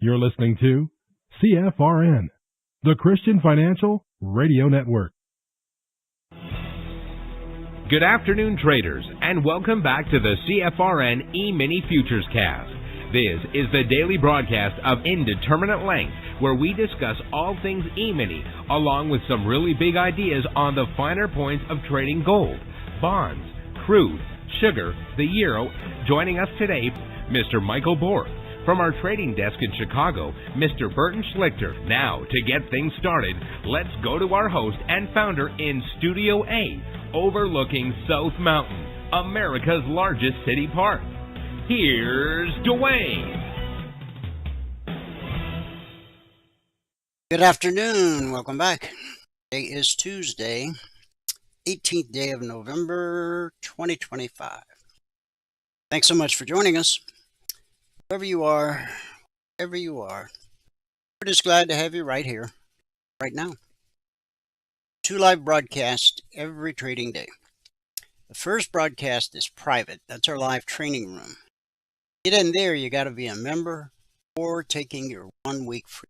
You're listening to CFRN, the Christian Financial Radio Network. Good afternoon, traders, and welcome back to the CFRN E-mini Futures Cast. This is the daily broadcast of Indeterminate Length, where we discuss all things E-mini, along with some really big ideas on the finer points of trading gold, bonds, crude, sugar, the euro. Joining us today, Mr. Michael Borth. From our trading desk in Chicago, Mr. Burton Schlichter. Now, to get things started, let's go to our host and founder in Studio A, overlooking South Mountain, America's largest city park. Here's Dwayne. Good afternoon. Welcome back. Today is Tuesday, 18th day of November, 2025. Thanks so much for joining us. Wherever you are, we're just glad to have you right here, right now. 2 live broadcasts every trading day. The first broadcast is private. That's our live training room. Get in there, you got to be a member or taking your 1 week free.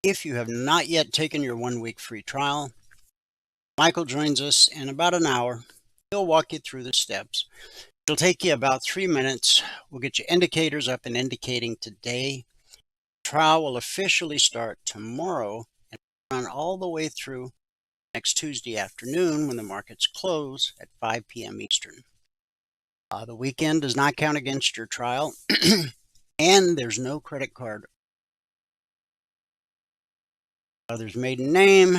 If you have not yet taken your 1 week free trial, Michael joins us in about an hour. He'll walk you through the steps. It'll take you about 3 minutes. We'll get your indicators up and indicating today. The trial will officially start tomorrow and run all the way through next Tuesday afternoon when the markets close at 5 p.m. Eastern. The weekend does not count against your trial, and there's no credit card. Other's maiden name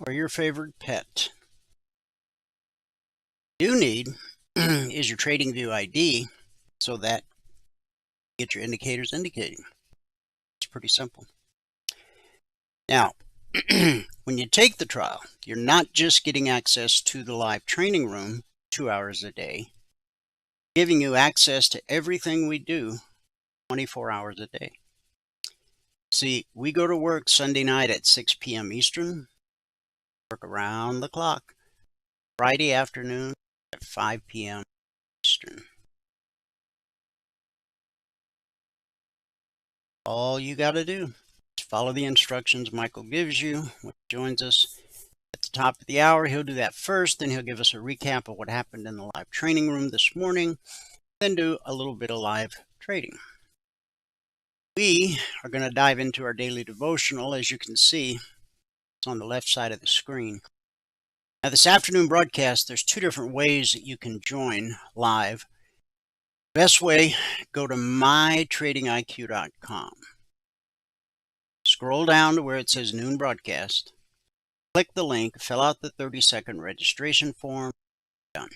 or your favorite pet. You need is your TradingView ID so that you get your indicators indicating. It's pretty simple. Now, when you take the trial, you're not just getting access to the live training room 2 hours a day, giving you access to everything we do 24 hours a day. See, we go to work Sunday night at 6 p.m. Eastern, work around the clock, Friday afternoon at 5 p.m. Eastern. All you got to do is follow the instructions Michael gives you when he joins us at the top of the hour. He'll do that first, then he'll give us a recap of what happened in the live training room this morning, then do a little bit of live trading. We are going to dive into our daily devotional. As you can see, it's on the left side of the screen. Now, this afternoon broadcast, there's 2 different ways that you can join live. Best way, go to mytradingiq.com. Scroll down to where it says noon broadcast. Click the link, fill out the 30-second registration form. Done.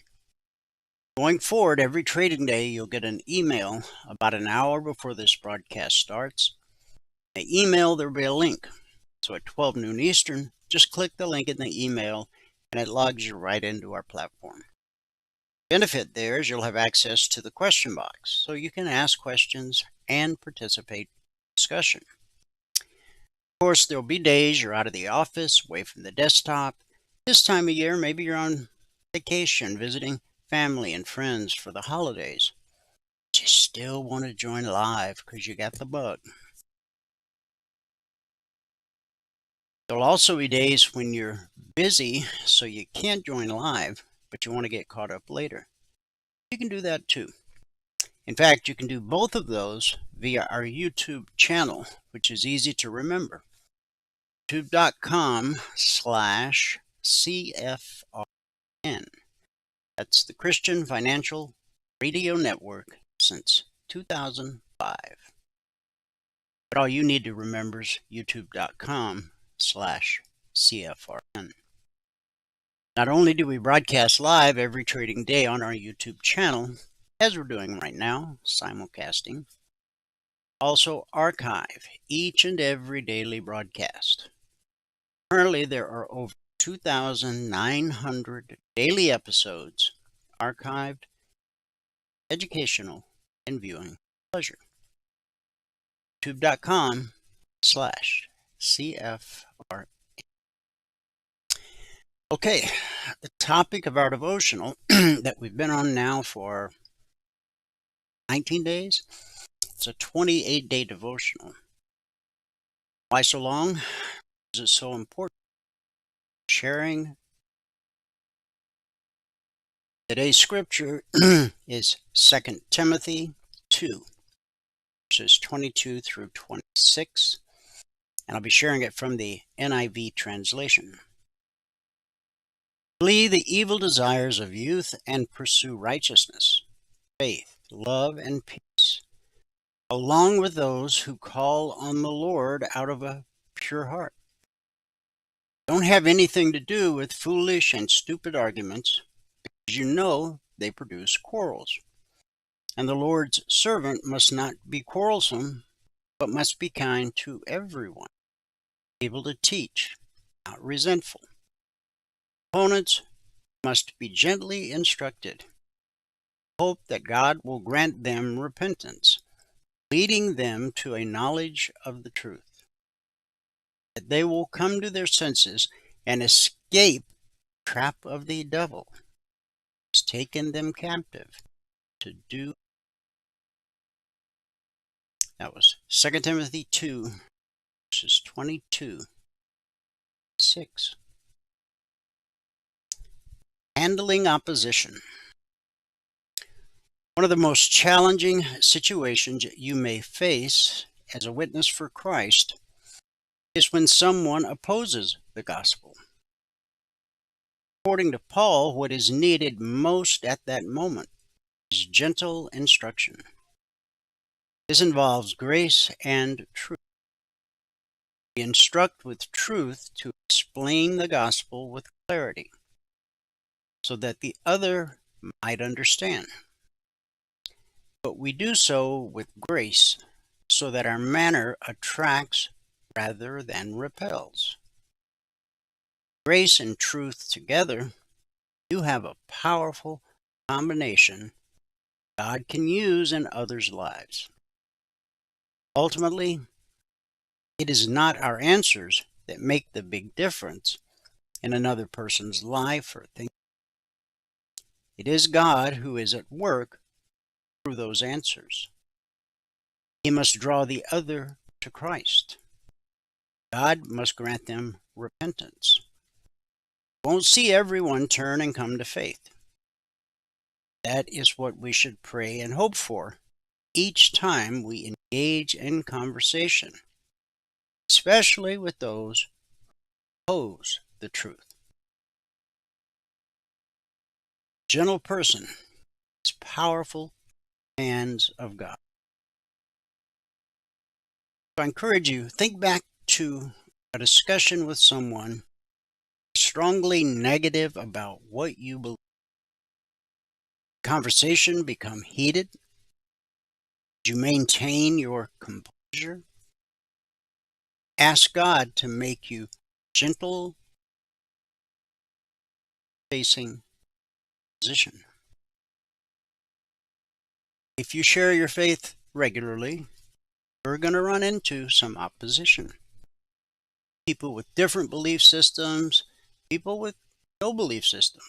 Going forward, every trading day, you'll get an email about an hour before this broadcast starts. In the email, there'll be a link. So at 12 noon Eastern, just click the link in the email, and it logs you right into our platform. The benefit there is you'll have access to the question box, so you can ask questions and participate in the discussion. Of course, there'll be days you're out of the office, away from the desktop. This time of year, maybe you're on vacation, visiting family and friends for the holidays. But you still want to join live because you got the bug. There'll also be days when you're busy, so you can't join live, but you want to get caught up later. You can do that too. In fact, you can do both of those via our YouTube channel, which is easy to remember. youtube.com/CFRN. That's the Christian Financial Radio Network since 2005. But all you need to remember is youtube.com/CFRN. Not only do we broadcast live every trading day on our YouTube channel, as we're doing right now, simulcasting, also archive each and every daily broadcast. Currently, there are over 2,900 daily episodes archived, educational, and viewing pleasure. youtube.com/CFRN. Okay, the topic of our devotional that we've been on now for 19 days It's a 28-day devotional. Why so long? Is it so important? Sharing. Today's scripture is 2 Timothy 2, verses 22 through 26, and I'll be sharing it from the NIV translation. Flee the evil desires of youth and pursue righteousness, faith, love, and peace, along with those who call on the Lord out of a pure heart. Don't have anything to do with foolish and stupid arguments, because you know they produce quarrels. And the Lord's servant must not be quarrelsome, but must be kind to everyone, able to teach, not resentful. Opponents must be gently instructed. Hope that God will grant them repentance, leading them to a knowledge of the truth, that they will come to their senses and escape the trap of the devil, who has taken them captive to do. That was 2 Timothy 2, verses 22, 6. Handling opposition. One of the most challenging situations you may face as a witness for Christ is when someone opposes the gospel. According to Paul, what is needed most at that moment is gentle instruction. This involves grace and truth. We instruct with truth to explain the gospel with clarity, so that the other might understand. But we do so with grace, so that our manner attracts rather than repels. Grace and truth together, you have a powerful combination God can use in others' lives. Ultimately, it is not our answers that make the big difference in another person's life or thing. It is God who is at work through those answers. He must draw the other to Christ. God must grant them repentance. Won't see everyone turn and come to faith. That is what we should pray and hope for each time we engage in conversation, especially with those who oppose the truth. A gentle person is powerful in the hands of God. So I encourage you, think back to a discussion with someone strongly negative about what you believe. Conversation become heated? Do you maintain your composure? Ask God to make you gentle facing position. If you share your faith regularly, you're going to run into some opposition. People with different belief systems, people with no belief system.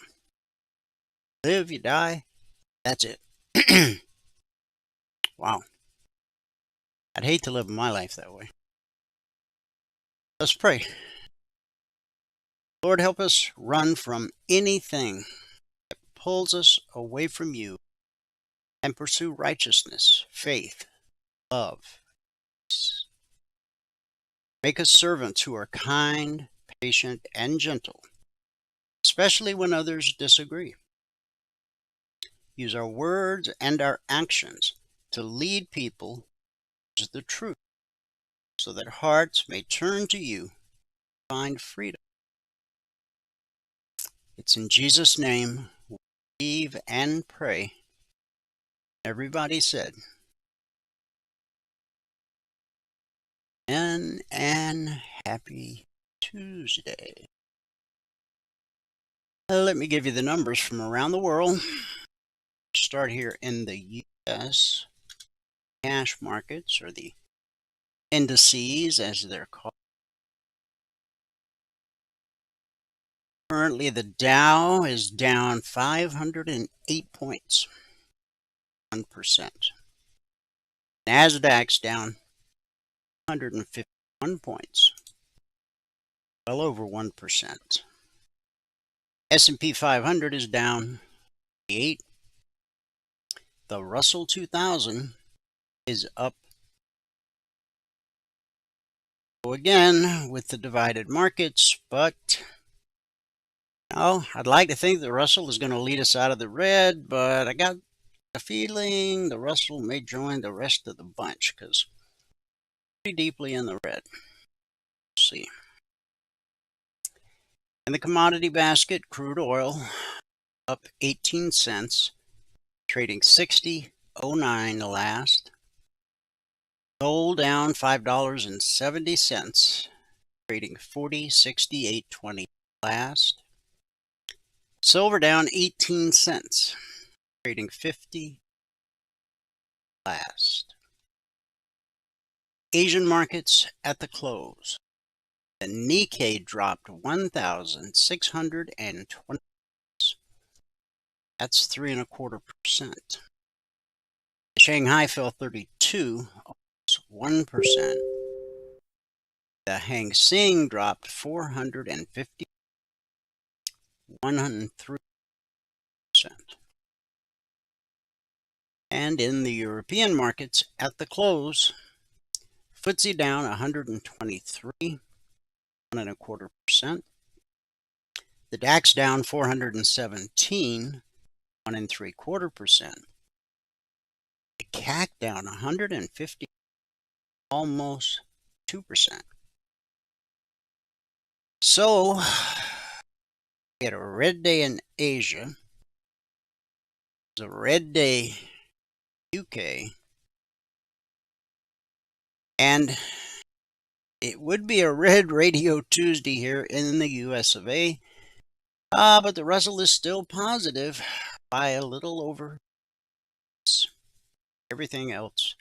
Live, you die, that's it. Wow. I'd hate to live my life that way. Let's pray. Lord, help us run from anything that pulls us away from you and pursue righteousness, faith, love, peace. Make us servants who are kind, patient, and gentle, especially when others disagree. Use our words and our actions to lead people to the truth, so that hearts may turn to you and find freedom. It's in Jesus' name we believe and pray. Everybody said, and happy Tuesday. Let me give you the numbers from around the world. Start here in the U.S. cash markets, or the indices as they're called. Currently, the Dow is down 508 points, 1%. NASDAQ's down 151 points, well over 1%. S&P 500 is down 8. The Russell 2000 is up. So again, with the divided markets, but I'd like to think the Russell is going to lead us out of the red, but I got a feeling the Russell may join the rest of the bunch because pretty deeply in the red. Let's see. In the commodity basket, crude oil up 18 cents, trading 60.09 the last. Gold down $5.70, trading 40.6820 last. Silver down 18 cents, trading 50 last. Asian markets at the close. The Nikkei dropped 1,620. That's 3.25%. The Shanghai fell 32, almost 1%. The Hang Seng dropped 450, 103%. And in the European markets at the close, FTSE down 123, 1.25%. The DAX down 417, 1.75%. The CAC down 150, almost 2%. So, we had a red day in Asia. It was a red day UK. And it would be a red Radio Tuesday here in the US of A. But the Russell is still positive by a little over everything else.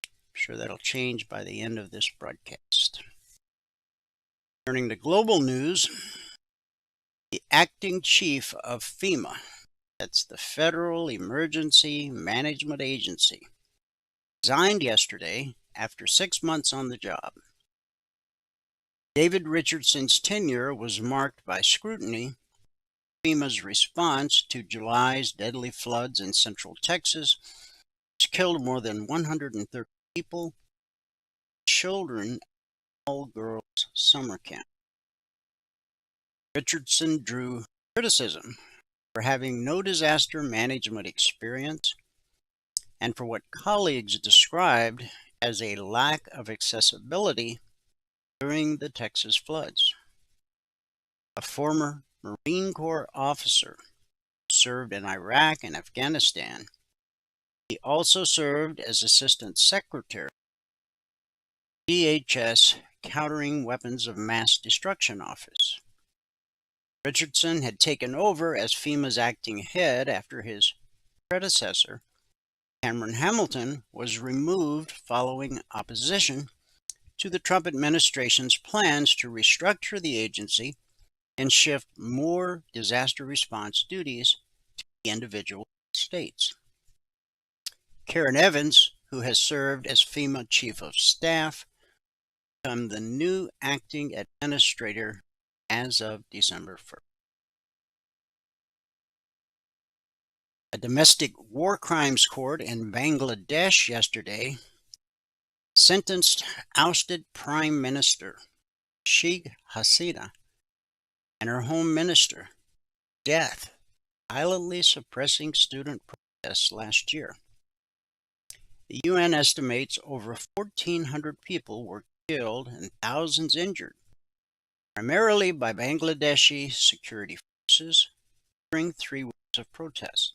I'm sure that'll change by the end of this broadcast. Turning to global news, the acting chief of FEMA, that's the Federal Emergency Management Agency, resigned yesterday after 6 months on the job. David Richardson's tenure was marked by scrutiny. FEMA's response to July's deadly floods in central Texas, which killed more than 130 people, children, all-girls summer camp. Richardson drew criticism for having no disaster management experience and for what colleagues described as a lack of accessibility during the Texas floods. A former Marine Corps officer served in Iraq and Afghanistan. He also served as Assistant Secretary, DHS Countering Weapons of Mass Destruction Office. Richardson had taken over as FEMA's acting head after his predecessor, Cameron Hamilton, was removed following opposition to the Trump administration's plans to restructure the agency and shift more disaster response duties to the individual states. Karen Evans, who has served as FEMA Chief of Staff, became the new acting administrator as of December 1st. A domestic war crimes court in Bangladesh yesterday sentenced ousted Prime Minister Sheikh Hasina and her Home Minister to death, violently suppressing student protests last year. The UN estimates over 1,400 people were killed and thousands injured, primarily by Bangladeshi security forces during 3 weeks of protests.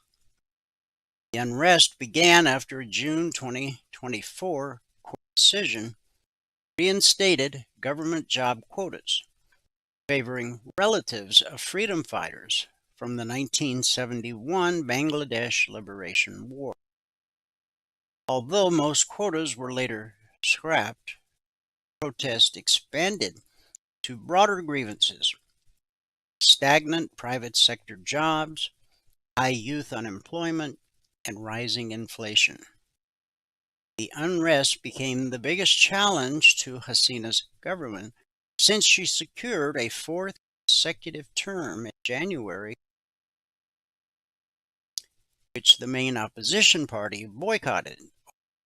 The unrest began after a June 2024 court decision reinstated government job quotas, favoring relatives of freedom fighters from the 1971 Bangladesh Liberation War. Although most quotas were later scrapped, protests expanded to broader grievances: stagnant private sector jobs, high youth unemployment, and rising inflation. The unrest became the biggest challenge to Hasina's government since she secured a fourth consecutive term in January, which the main opposition party boycotted.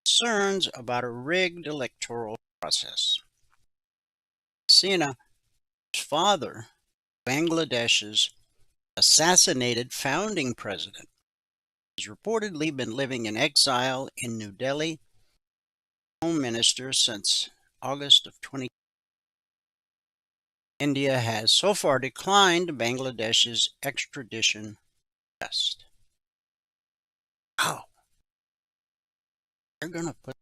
Concerns about a rigged electoral process. Hasina's father, Bangladesh's assassinated founding president, has reportedly been living in exile in New Delhi, Home Minister since August of 2020. India has so far declined Bangladesh's extradition request. Wow. They're going to put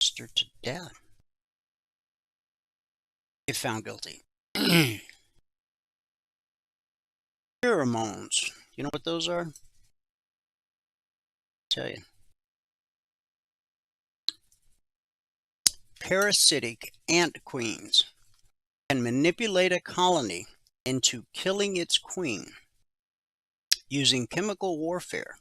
Mr. to death if found guilty. Pheromones. You know what those are? I'll tell you. Parasitic ant queens can manipulate a colony into killing its queen using chemical warfare.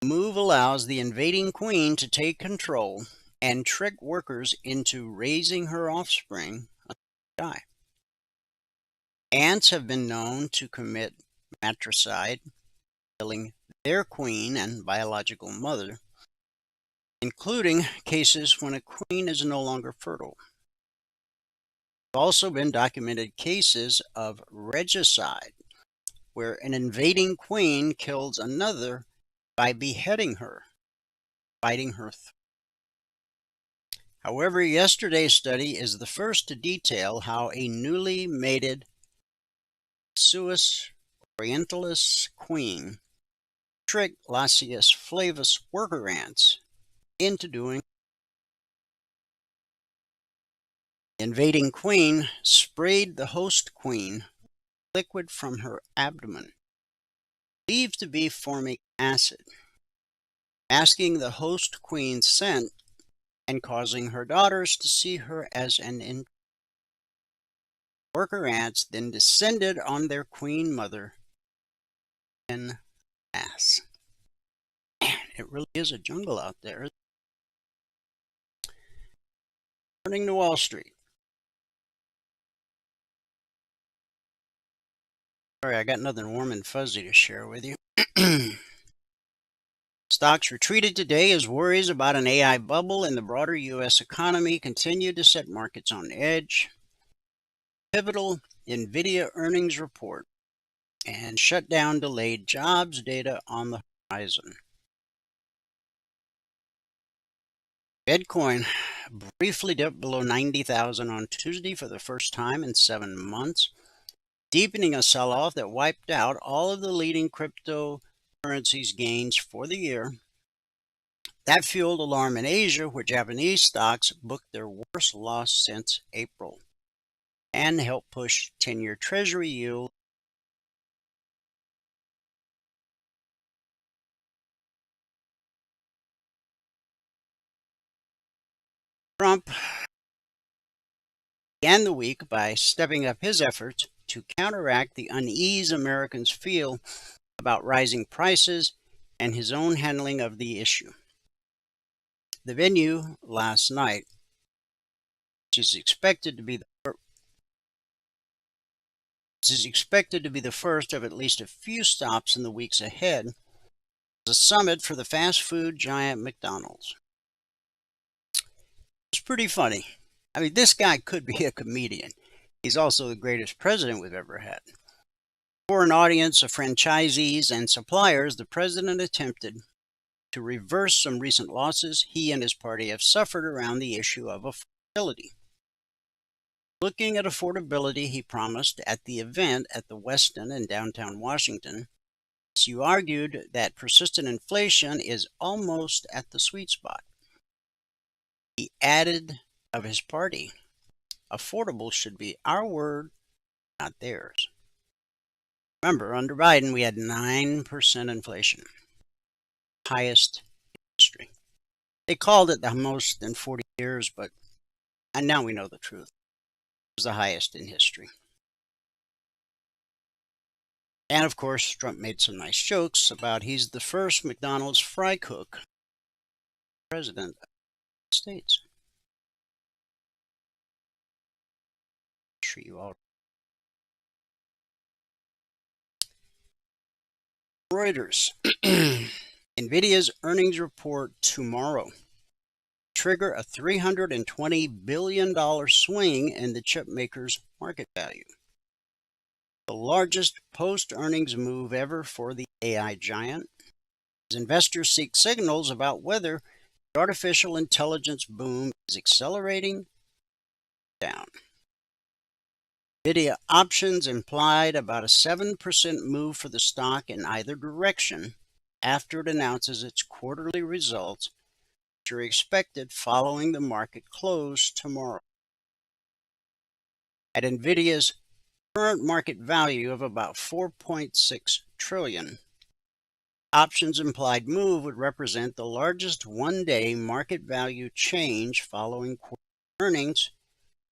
The move allows the invading queen to take control and trick workers into raising her offspring until they die. Ants have been known to commit matricide, killing their queen and biological mother, including cases when a queen is no longer fertile. There have also been documented cases of regicide, where an invading queen kills another by beheading her, biting her throat. However, yesterday's study is the first to detail how a newly mated Suus orientalis queen tricked Lasius flavus worker ants into doing. The invading queen sprayed the host queen with liquid from her abdomen, believed to be formic acid, masking the host queen's scent and causing her daughters to see her as an intruder. Worker ants then descended on their queen mother en masse. Man, it really is a jungle out there. Turning to Wall Street. Sorry, I got nothing warm and fuzzy to share with you. Stocks retreated today as worries about an AI bubble in the broader U.S. economy continued to set markets on edge. Pivotal NVIDIA earnings report and shutdown delayed jobs data on the horizon. Bitcoin briefly dipped below 90,000 on Tuesday for the first time in 7 months, deepening a sell-off that wiped out all of the leading cryptocurrencies gains for the year. That fueled alarm in Asia, where Japanese stocks booked their worst loss since April, and helped push 10-year Treasury yield. Trump began the week by stepping up his efforts to counteract the unease Americans feel about rising prices and his own handling of the issue. The venue last night, which is expected to be the first of at least a few stops in the weeks ahead, was a summit for the fast food giant McDonald's. It's pretty funny. I mean, this guy could be a comedian. He's also the greatest president we've ever had. For an audience of franchisees and suppliers, the president attempted to reverse some recent losses he and his party have suffered around the issue of affordability. Looking at affordability, he promised at the event at the Westin in downtown Washington, you argued that persistent inflation is almost at the sweet spot. He added of his party, affordable should be our word, not theirs. Remember, under Biden, we had 9% inflation, highest in history. They called it the most in 40 years, and now we know the truth. It was the highest in history. And of course, Trump made some nice jokes about he's the first McDonald's fry cook president of the States. I'm sure you all. Reuters. NVIDIA's earnings report tomorrow trigger a $320 billion swing in the chip maker's market value. The largest post-earnings move ever for the AI giant, as investors seek signals about whether the artificial intelligence boom is accelerating or down. NVIDIA options implied about a 7% move for the stock in either direction after it announces its quarterly results, which are expected following the market close tomorrow. At NVIDIA's current market value of about $4.6 trillion, options implied move would represent the largest one-day market value change following quarterly earnings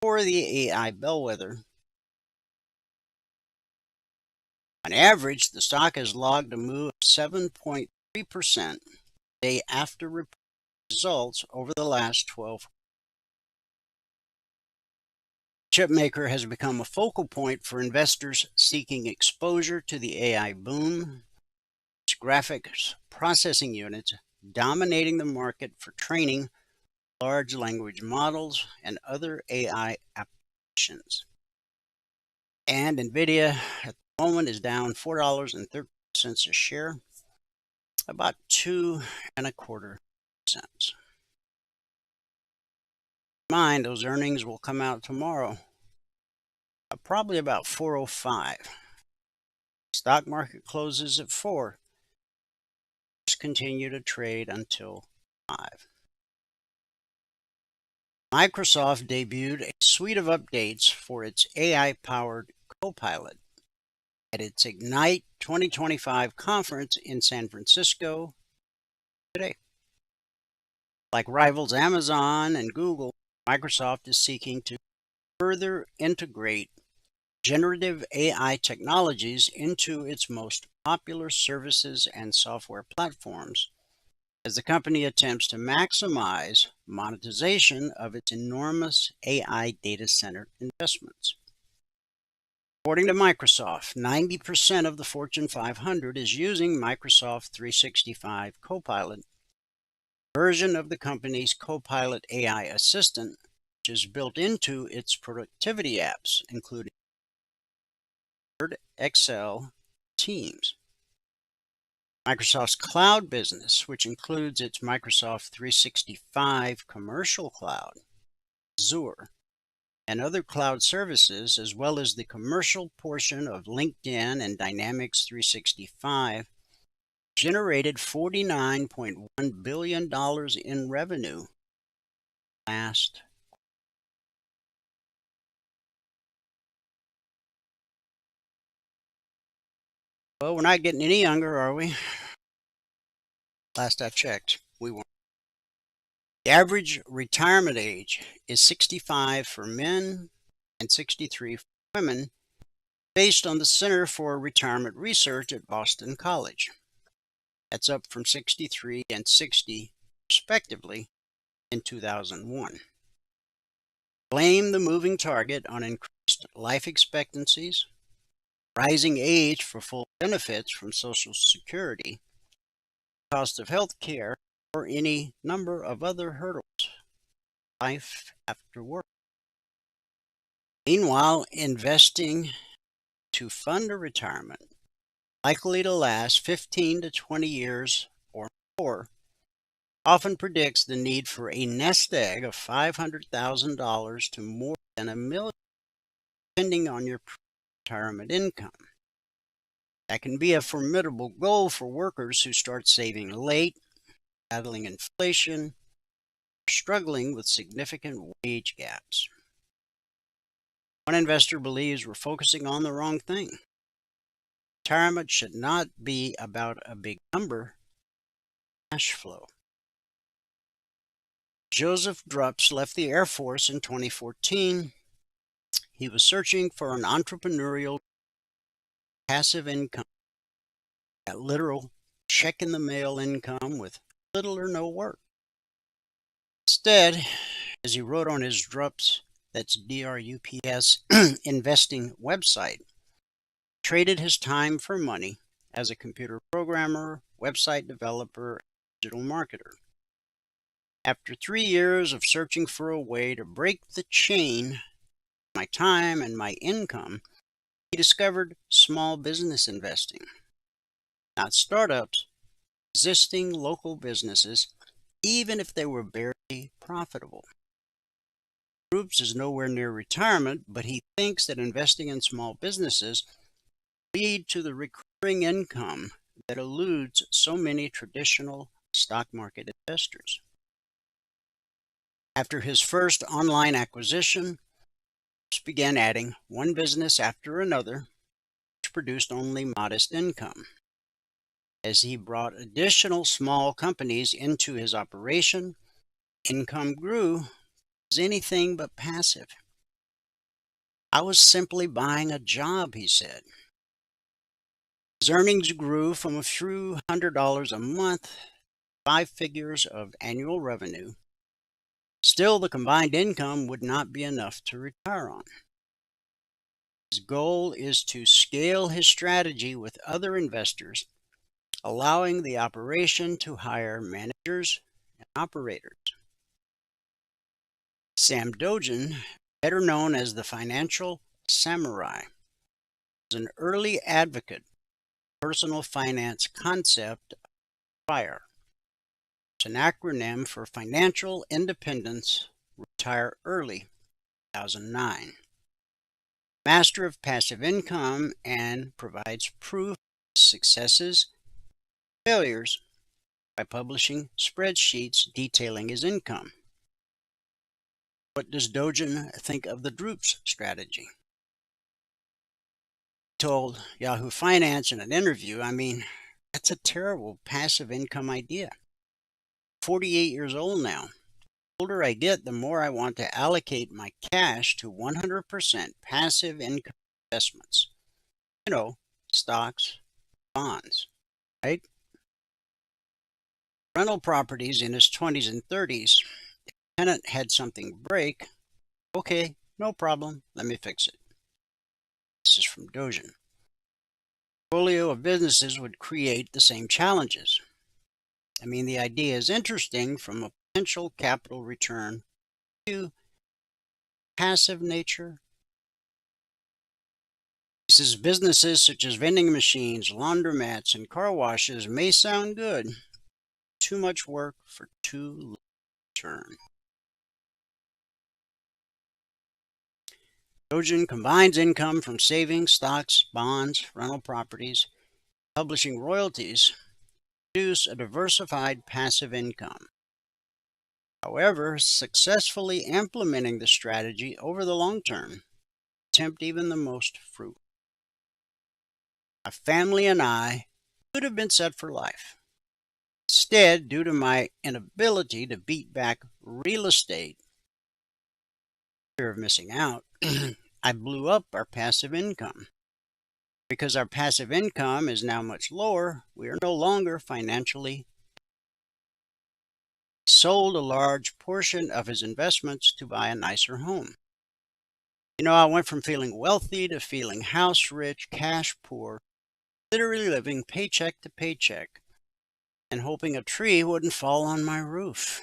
for the AI bellwether. On average, the stock has logged a move of 7.3% day after reporting results over the last 12 months. Chipmaker has become a focal point for investors seeking exposure to the AI boom, its graphics processing units dominating the market for training large language models and other AI applications. And NVIDIA at the moment is down $4.13 a share, about 2.25 cents. Mind, those earnings will come out tomorrow, probably about 4:05. Stock market closes at 4. Just continue to trade until 5. Microsoft debuted a suite of updates for its AI-powered Copilot at its Ignite 2025 conference in San Francisco today. Like rivals Amazon and Google, Microsoft is seeking to further integrate generative AI technologies into its most popular services and software platforms as the company attempts to maximize monetization of its enormous AI data center investments. According to Microsoft, 90% of the Fortune 500 is using Microsoft 365 Copilot, a version of the company's Copilot AI assistant, which is built into its productivity apps, including Word, Excel, Teams. Microsoft's cloud business, which includes its Microsoft 365 Commercial Cloud, Azure, and other cloud services, as well as the commercial portion of LinkedIn and Dynamics 365, generated $49.1 billion in revenue last. Well, we're not getting any younger, are we? Last I checked, we weren't. The average retirement age is 65 for men and 63 for women, based on the Center for Retirement Research at Boston College. That's up from 63 and 60, respectively, in 2001. Blame the moving target on increased life expectancies, rising age for full benefits from Social Security, cost of health care, or any number of other hurdles. Life after work. Meanwhile, investing to fund a retirement likely to last 15 to 20 years or more often predicts the need for a nest egg of $500,000 to more than $1 million, depending on your retirement income. That can be a formidable goal for workers who start saving late, battling inflation, struggling with significant wage gaps. One investor believes we're focusing on the wrong thing. Retirement should not be about a big number, cash flow. Joseph Drups left the Air Force in 2014. He was searching for an entrepreneurial passive income, that literal check in the mail income with little or no work. Instead, as he wrote on his Drups, that's DRUPS, investing website, traded his time for money as a computer programmer, website developer, digital marketer. After 3 years of searching for a way to break the chain, my time and my income, he discovered small business investing. Not startups, existing local businesses, even if they were barely profitable. Groups is nowhere near retirement, but he thinks that investing in small businesses lead to the recurring income that eludes so many traditional stock market investors. After his first online acquisition, he began adding one business after another, which produced only modest income. As he brought additional small companies into his operation, income grew as anything but passive. I was simply buying a job, he said. His earnings grew from a few $100s a month, 5 figures of annual revenue. Still, the combined income would not be enough to retire on. His goal is to scale his strategy with other investors, allowing the operation to hire managers and operators. Sam Dogen, better known as the Financial Samurai, was an early advocate of the personal finance concept of FIRE. It's an acronym for Financial Independence, Retire Early, 2009. Master of passive income and provides proof of successes and failures by publishing spreadsheets detailing his income. What does Dogen think of the Droops strategy? He told Yahoo Finance in an interview, that's a terrible passive income idea. 48 years old now. The older I get, the more I want to allocate my cash to 100% passive income investments. Stocks, bonds, right? Rental properties in his 20s and 30s. If a tenant had something break, okay, no problem, let me fix it. This is from Dogen. A portfolio of businesses would create the same challenges. The idea is interesting from a potential capital return to passive nature. He says businesses such as vending machines, laundromats, and car washes may sound good. Too much work for too little return. Dogen combines income from savings, stocks, bonds, rental properties, publishing royalties to produce a diversified passive income. However, successfully implementing the strategy over the long term tempt even the most fruitful. My family and I could have been set for life. Instead, due to my inability to beat back real estate, fear of missing out, I blew up our passive income. Because our passive income is now much lower, we are no longer financially. He sold a large portion of his investments to buy a nicer home. I went from feeling wealthy to feeling house rich, cash poor, literally living paycheck to paycheck, and hoping a tree wouldn't fall on my roof.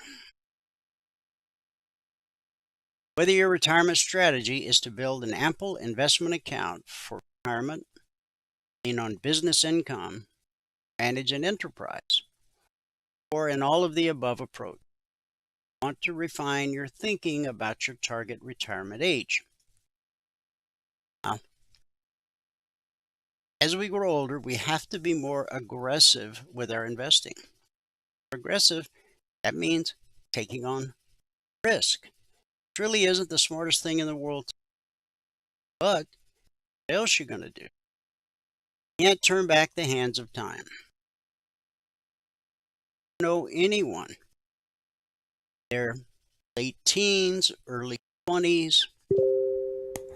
Whether your retirement strategy is to build an ample investment account for retirement, lean on business income, manage an enterprise, or in all of the above approach, you want to refine your thinking about your target retirement age. Now, as we grow older, we have to be more aggressive with our investing. Aggressive, that means taking on risk. It really isn't the smartest thing in the world. But what else are you going to do? You can't turn back the hands of time. I don't know anyone. They're late teens, early 20s.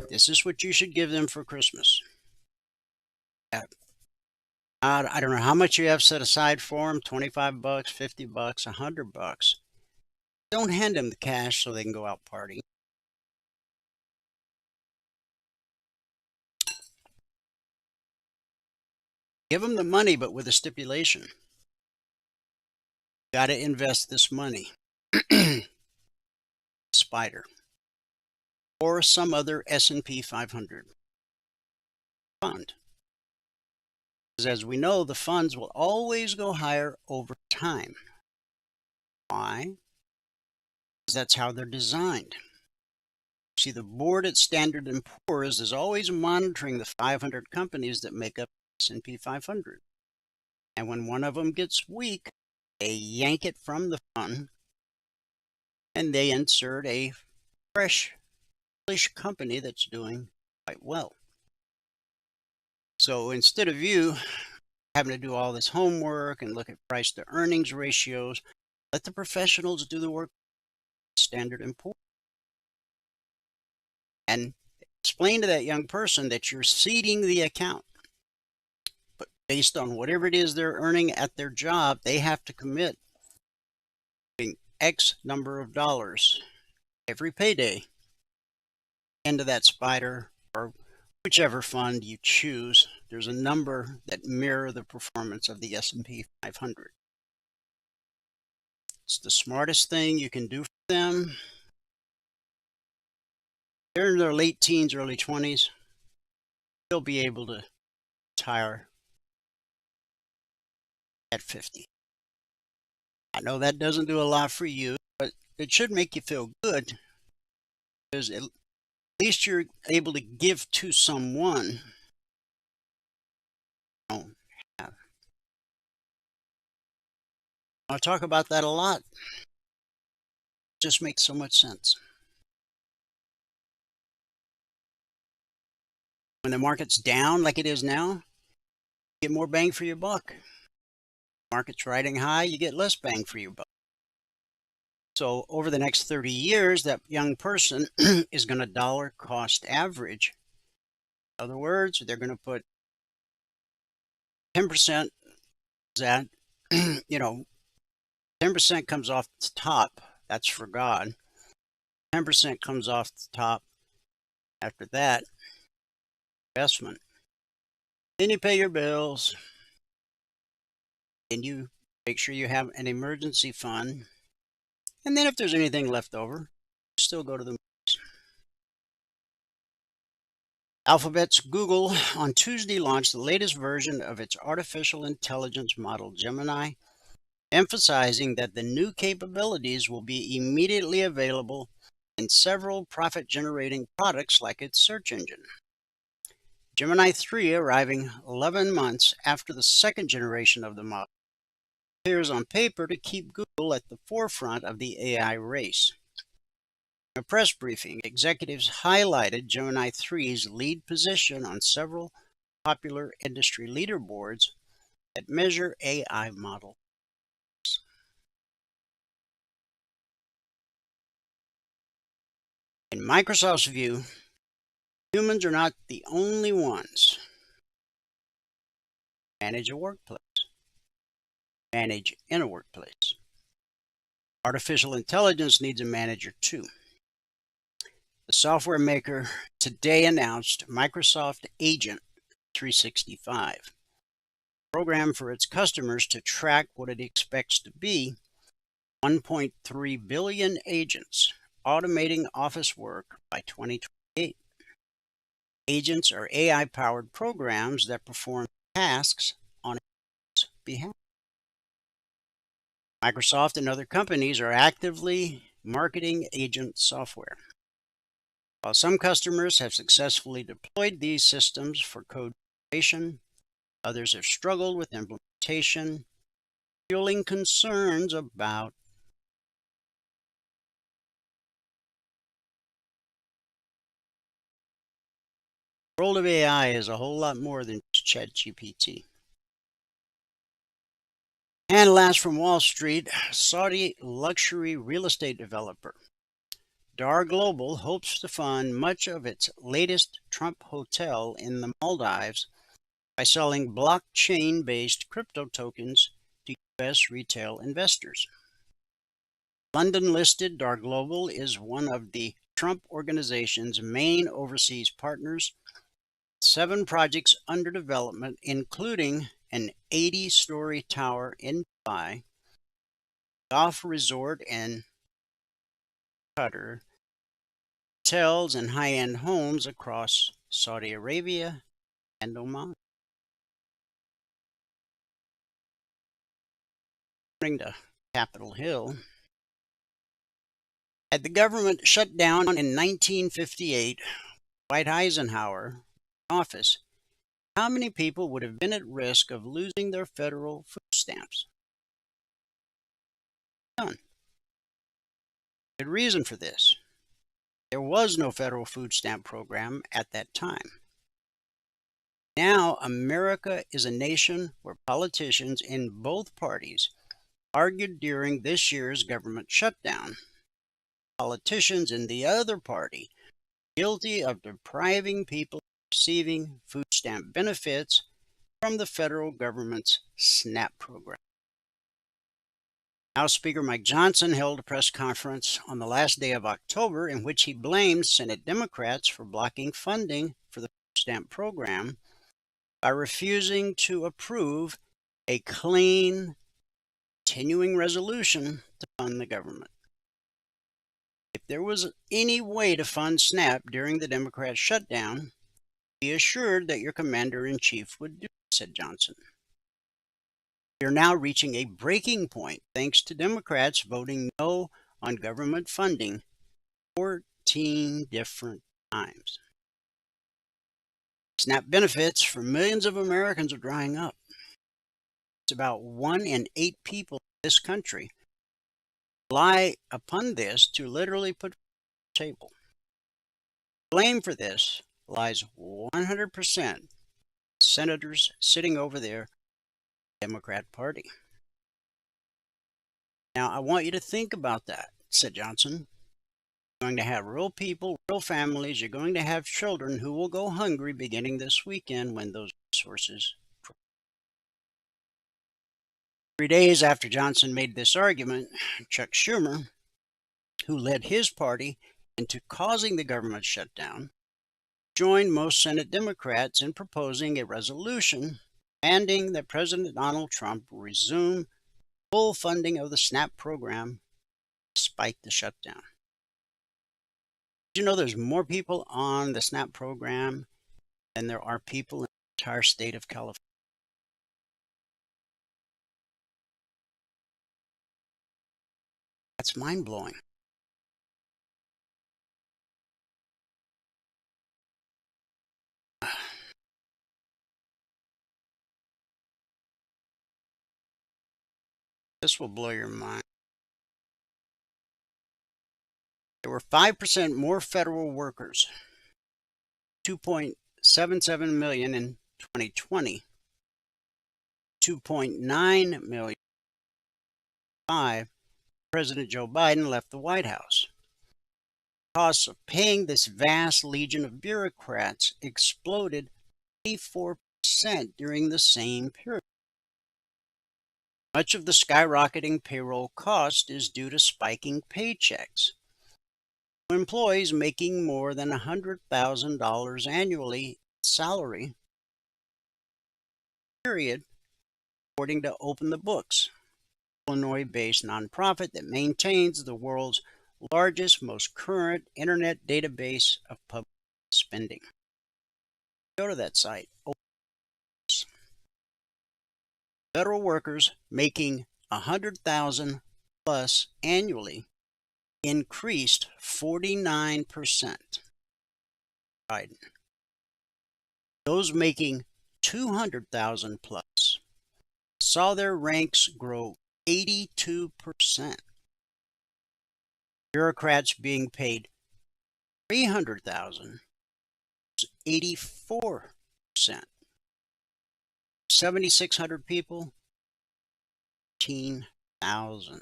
This is what you should give them for Christmas. I don't know how much you have set aside for them, 25 bucks, 50 bucks, 100 bucks. Don't hand them the cash so they can go out partying. Give them the money, but with a stipulation. Got to invest this money. Spider. Or some other S&P 500 fund. Because as we know, the funds will always go higher over time. Why? Because that's how they're designed. See, the board at Standard & Poor's is always monitoring the 500 companies that make up S&P 500. And when one of them gets weak, they yank it from the fund and they insert a fresh company that's doing quite well. So instead of you having to do all this homework and look at price to earnings ratios, let the professionals do the work at Standard & Poor's. And explain to that young person that you're seeding the account. But based on whatever it is they're earning at their job, they have to commit X number of dollars every payday into that spider or whichever fund you choose. There's a number that mirror the performance of the S&P 500. It's the smartest thing you can do for them. They're in their late teens, early 20s. They'll be able to retire at 50. I know that doesn't do a lot for you, but it should make you feel good because at least you're able to give to someone you don't have. I talk about that a lot. It just makes so much sense. When the market's down like it is now, you get more bang for your buck. Market's riding high, you get less bang for your buck. So over the next 30 years, that young person is going to dollar cost average. In other words, they're going to put 10% that, 10% comes off the top. That's for God. 10% comes off the top. After that, investment. Then you pay your bills. And you make sure you have an emergency fund. And then if there's anything left over, still go to the movies. Alphabet's Google on Tuesday launched the latest version of its artificial intelligence model, Gemini, emphasizing that the new capabilities will be immediately available in several profit-generating products like its search engine. Gemini 3, arriving 11 months after the second generation of the model, appears on paper to keep Google at the forefront of the AI race. In a press briefing, executives highlighted Gemini 3's lead position on several popular industry leaderboards that measure AI models. In Microsoft's view, humans are not the only ones who manage a workplace. Manage in a workplace. Artificial intelligence needs a manager too. The software maker today announced Microsoft Agent 365, a program for its customers to track what it expects to be 1.3 billion agents automating office work by 2028. Agents are AI-powered programs that perform tasks on its behalf. Microsoft and other companies are actively marketing agent software. While some customers have successfully deployed these systems for code generation, others have struggled with implementation, fueling concerns about the world of AI is a whole lot more than ChatGPT. And last from Wall Street, Saudi luxury real estate developer Dar Global hopes to fund much of its latest Trump hotel in the Maldives by selling blockchain-based crypto tokens to U.S. retail investors. London-listed Dar Global is one of the Trump Organization's main overseas partners. 7 projects under development, including an 80-story tower in Dubai, golf resort in Qatar, hotels and high-end homes across Saudi Arabia and Oman. According to Capitol Hill, had the government shut down in 1958, Dwight Eisenhower office, how many people would have been at risk of losing their federal food stamps? None. Good reason for this. There was no federal food stamp program at that time. Now, America is a nation where politicians in both parties argued during this year's government shutdown. Politicians in the other party guilty of depriving people of receiving food stamp benefits from the federal government's SNAP program. House Speaker Mike Johnson held a press conference on the last day of October in which he blamed Senate Democrats for blocking funding for the food stamp program by refusing to approve a clean, continuing resolution to fund the government. If there was any way to fund SNAP during the Democrat shutdown, be assured that your commander-in-chief would do it, said Johnson. We are now reaching a breaking point thanks to Democrats voting no on government funding 14 different times. SNAP benefits for millions of Americans are drying up. It's about 1 in 8 people in this country rely upon this to literally put food on the table. Blame for this lies 100% senators sitting over there, Democrat Party. Now, I want you to think about that, said Johnson. You're going to have real people, real families. You're going to have children who will go hungry beginning this weekend when those resources. 3 days after Johnson made this argument, Chuck Schumer, who led his party into causing the government shutdown, joined most Senate Democrats in proposing a resolution demanding that President Donald Trump resume full funding of the SNAP program despite the shutdown. Did you know there's more people on the SNAP program than there are people in the entire state of California? That's mind-blowing. This will blow your mind. There were 5% more federal workers, 2.77 million in 2020, 2.9 million. President Joe Biden left the White House. The costs of paying this vast legion of bureaucrats exploded 84% during the same period. Much of the skyrocketing payroll cost is due to spiking paychecks. Employees making more than $100,000 annually salary, period, according to Open the Books, Illinois-based nonprofit that maintains the world's largest, most current internet database of public spending. Go to that site. Federal workers making $100,000 plus annually increased 49%. Biden. Those making $200,000 plus saw their ranks grow 82%. Bureaucrats being paid $300,000, 84%. 7,600 people, 15,000.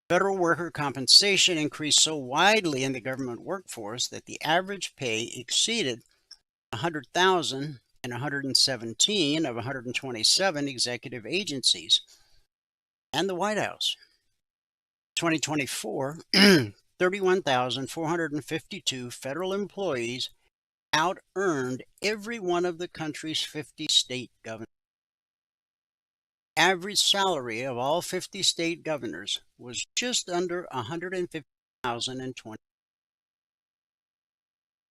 Federal worker compensation increased so widely in the government workforce that the average pay exceeded 100,000 in 117 of 127 executive agencies and the White House. 2024, 31,452 federal employees out-earned every one of the country's 50 state governors. Average salary of all 50 state governors was just under $150,000 in 20.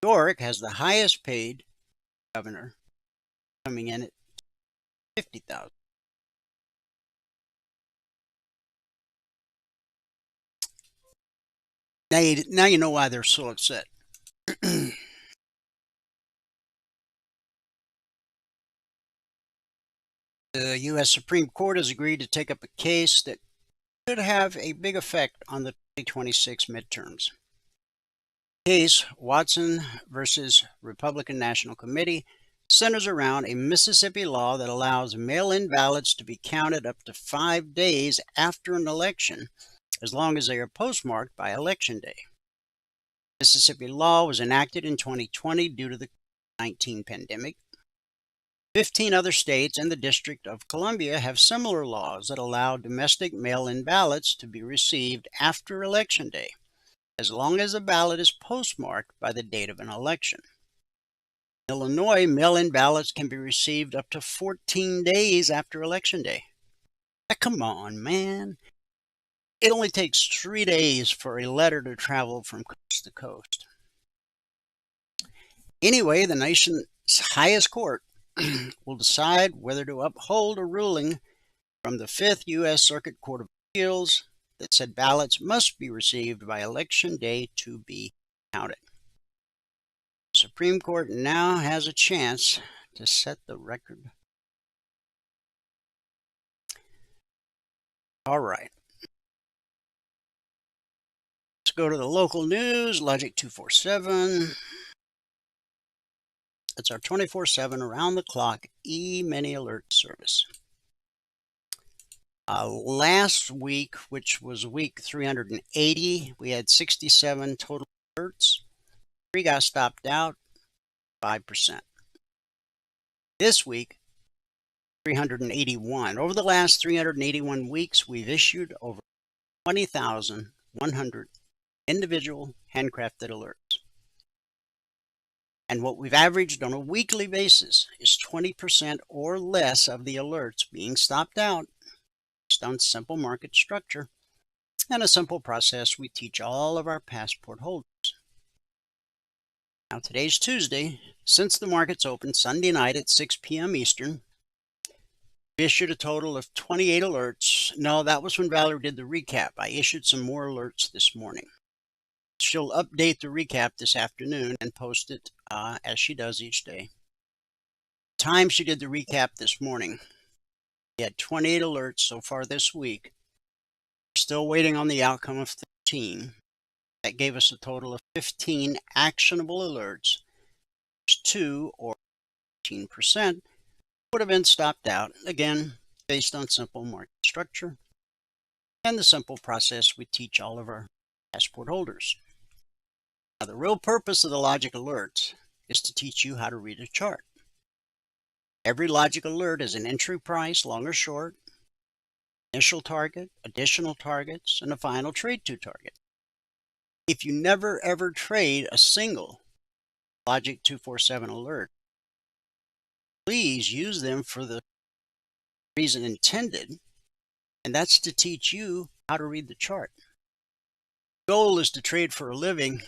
New York has the highest paid governor, coming in at $50,000. Now you know why they're so upset. The U.S. Supreme Court has agreed to take up a case that could have a big effect on the 2026 midterms. The case, Watson versus Republican National Committee, centers around a Mississippi law that allows mail-in ballots to be counted up to 5 days after an election, as long as they are postmarked by Election Day. Mississippi law was enacted in 2020 due to the COVID-19 pandemic. 15 other states and the District of Columbia have similar laws that allow domestic mail-in ballots to be received after Election Day, as long as the ballot is postmarked by the date of an election. In Illinois, mail-in ballots can be received up to 14 days after Election Day. Now, come on, man. It only takes 3 days for a letter to travel from coast to coast. Anyway, the nation's highest court will decide whether to uphold a ruling from the 5th U.S. Circuit Court of Appeals that said ballots must be received by Election Day to be counted. The Supreme Court now has a chance to set the record. All right. Let's go to the local news, Logic 247. It's our 24/7 around-the-clock E-mini alert service. Last week, which was week 380, we had 67 total alerts. 3 got stopped out, 5%. This week, 381. Over the last 381 weeks, we've issued over 20,100 individual handcrafted alerts. And what we've averaged on a weekly basis is 20% or less of the alerts being stopped out based on simple market structure and a simple process we teach all of our passport holders. Now today's Tuesday. Since the markets opened Sunday night at 6 p.m. Eastern, we issued a total of 28 alerts. No, that was when Valerie did the recap. I issued some more alerts this morning. She'll update the recap this afternoon and post it as she does each day. The time she did the recap this morning, we had 28 alerts so far this week. We're still waiting on the outcome of 13. That gave us a total of 15 actionable alerts. 2 or 18% would have been stopped out, again, based on simple market structure and the simple process we teach all of our passport holders. Now, the real purpose of the logic alerts is to teach you how to read a chart. Every logic alert is an entry price, long or short, initial target, additional targets, and a final trade to target. If you never ever trade a single Logic 247 alert, please use them for the reason intended, and that's to teach you how to read the chart. The goal is to trade for a living.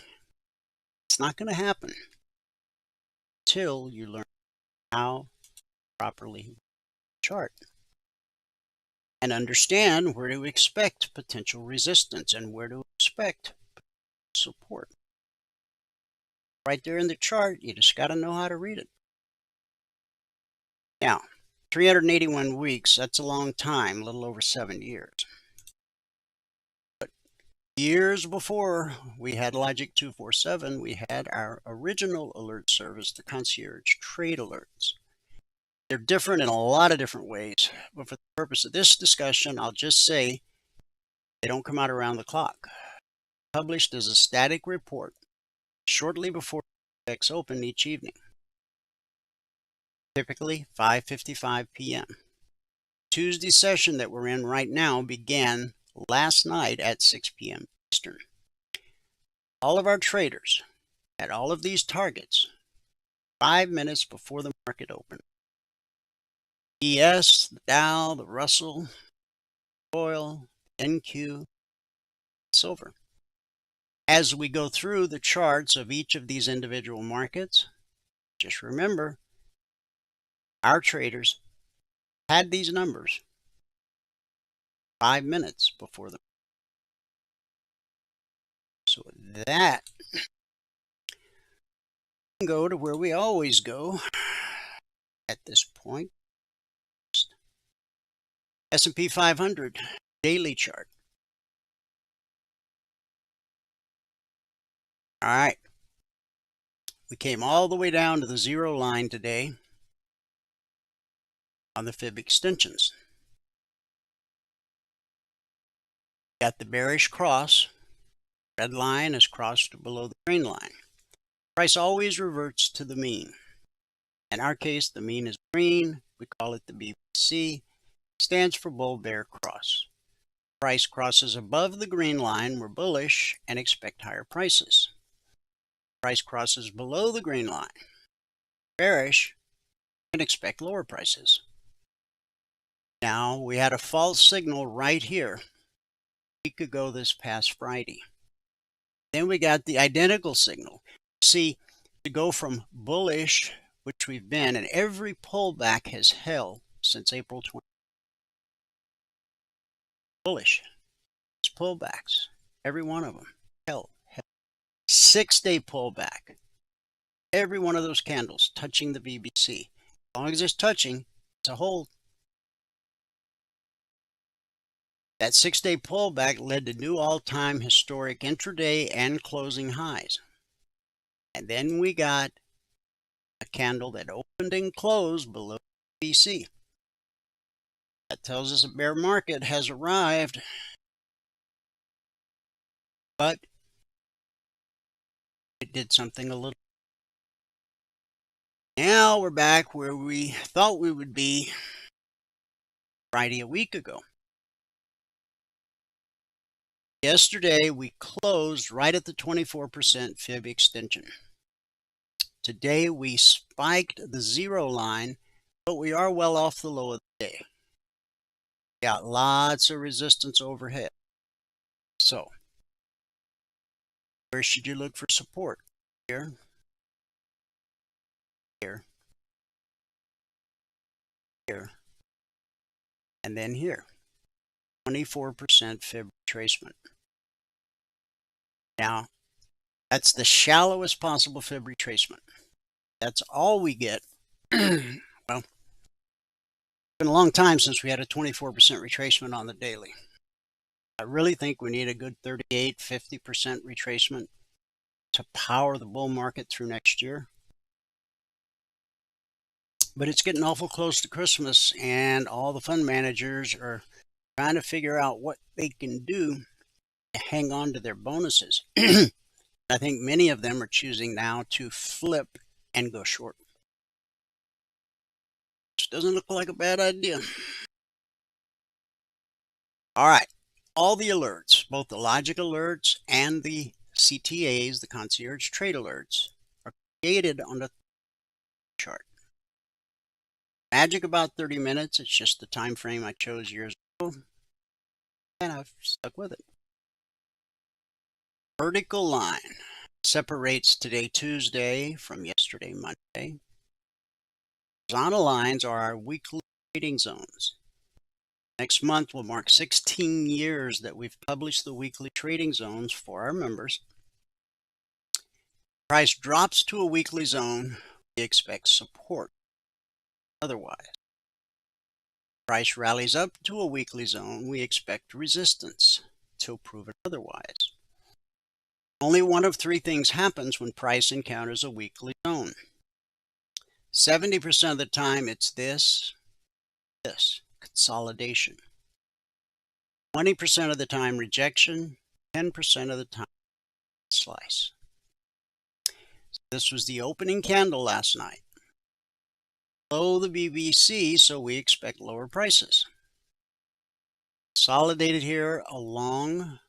It's not going to happen until you learn how to properly chart and understand where to expect potential resistance and where to expect support. Right there in the chart, you just got to know how to read it. Now, 381 weeks, that's a long time, a little over 7 years. But years before we had Logic 247, we had our original alert service, the concierge trade alerts. They're different in a lot of different ways, but for the purpose of this discussion, I'll just say they don't come out around the clock. Published as a static report shortly before FX open each evening. typically 5:55 p.m. Tuesday session that we're in right now began last night at 6 p.m. Eastern. All of our traders had all of these targets 5 minutes before the market opened. ES, the Dow, the Russell, oil, NQ, silver. As we go through the charts of each of these individual markets, just remember, our traders had these numbers 5 minutes before the. So with that, we can go to where we always go at this point. S&P 500 daily chart. All right. We came all the way down to the zero line today on the fib extensions. Got the bearish cross. Red line is crossed below the green line. Price always reverts to the mean. In our case, the mean is green. We call it the BBC. Stands for bull bear cross. Price crosses above the green line, we're bullish and expect higher prices. Price crosses below the green line, bearish, and expect lower prices. Now, we had a false signal right here a week ago this past Friday. Then we got the identical signal. See, to go from bullish, which we've been, and every pullback has held since April 20. Bullish. It's pullbacks. Every one of them. Held. 6-day pullback. Every one of those candles touching the BBC. As long as it's touching, it's a hold. That 6-day pullback led to new all-time historic intraday and closing highs. And then we got a candle that opened and closed below the BBC. That tells us a bear market has arrived. But it did something a little. Now we're back where we thought we would be Friday a week ago. Yesterday we closed right at the 24% fib extension. Today we spiked the zero line, but we are well off the low of the day. Got lots of resistance overhead. So, where should you look for support? Here, here, here, and then here. 24% fib retracement. Now, that's the shallowest possible fib retracement. That's all we get. Well, it's been a long time since we had a 24% retracement on the daily. I really think we need a good 38, 50% retracement to power the bull market through next year. But it's getting awful close to Christmas, and all the fund managers are trying to figure out what they can do to hang on to their bonuses. I think many of them are choosing now to flip and go short. Which doesn't look like a bad idea. All right. All the alerts, both the logic alerts and the CTAs, the concierge trade alerts, are created on the chart. Magic about 30 minutes. It's just the time frame I chose years ago, and I've stuck with it. Vertical line separates today, Tuesday, from yesterday, Monday. Horizontal lines are our weekly trading zones. Next month will mark 16 years that we've published the weekly trading zones for our members. Price drops to a weekly zone, we expect support. Otherwise, price rallies up to a weekly zone, we expect resistance till proven otherwise. Only one of three things happens when price encounters a weekly zone. 70% of the time it's this, consolidation. 20% of the time rejection, 10% of the time slice. This was the opening candle last night. below the BBC, so we expect lower prices. Consolidated here along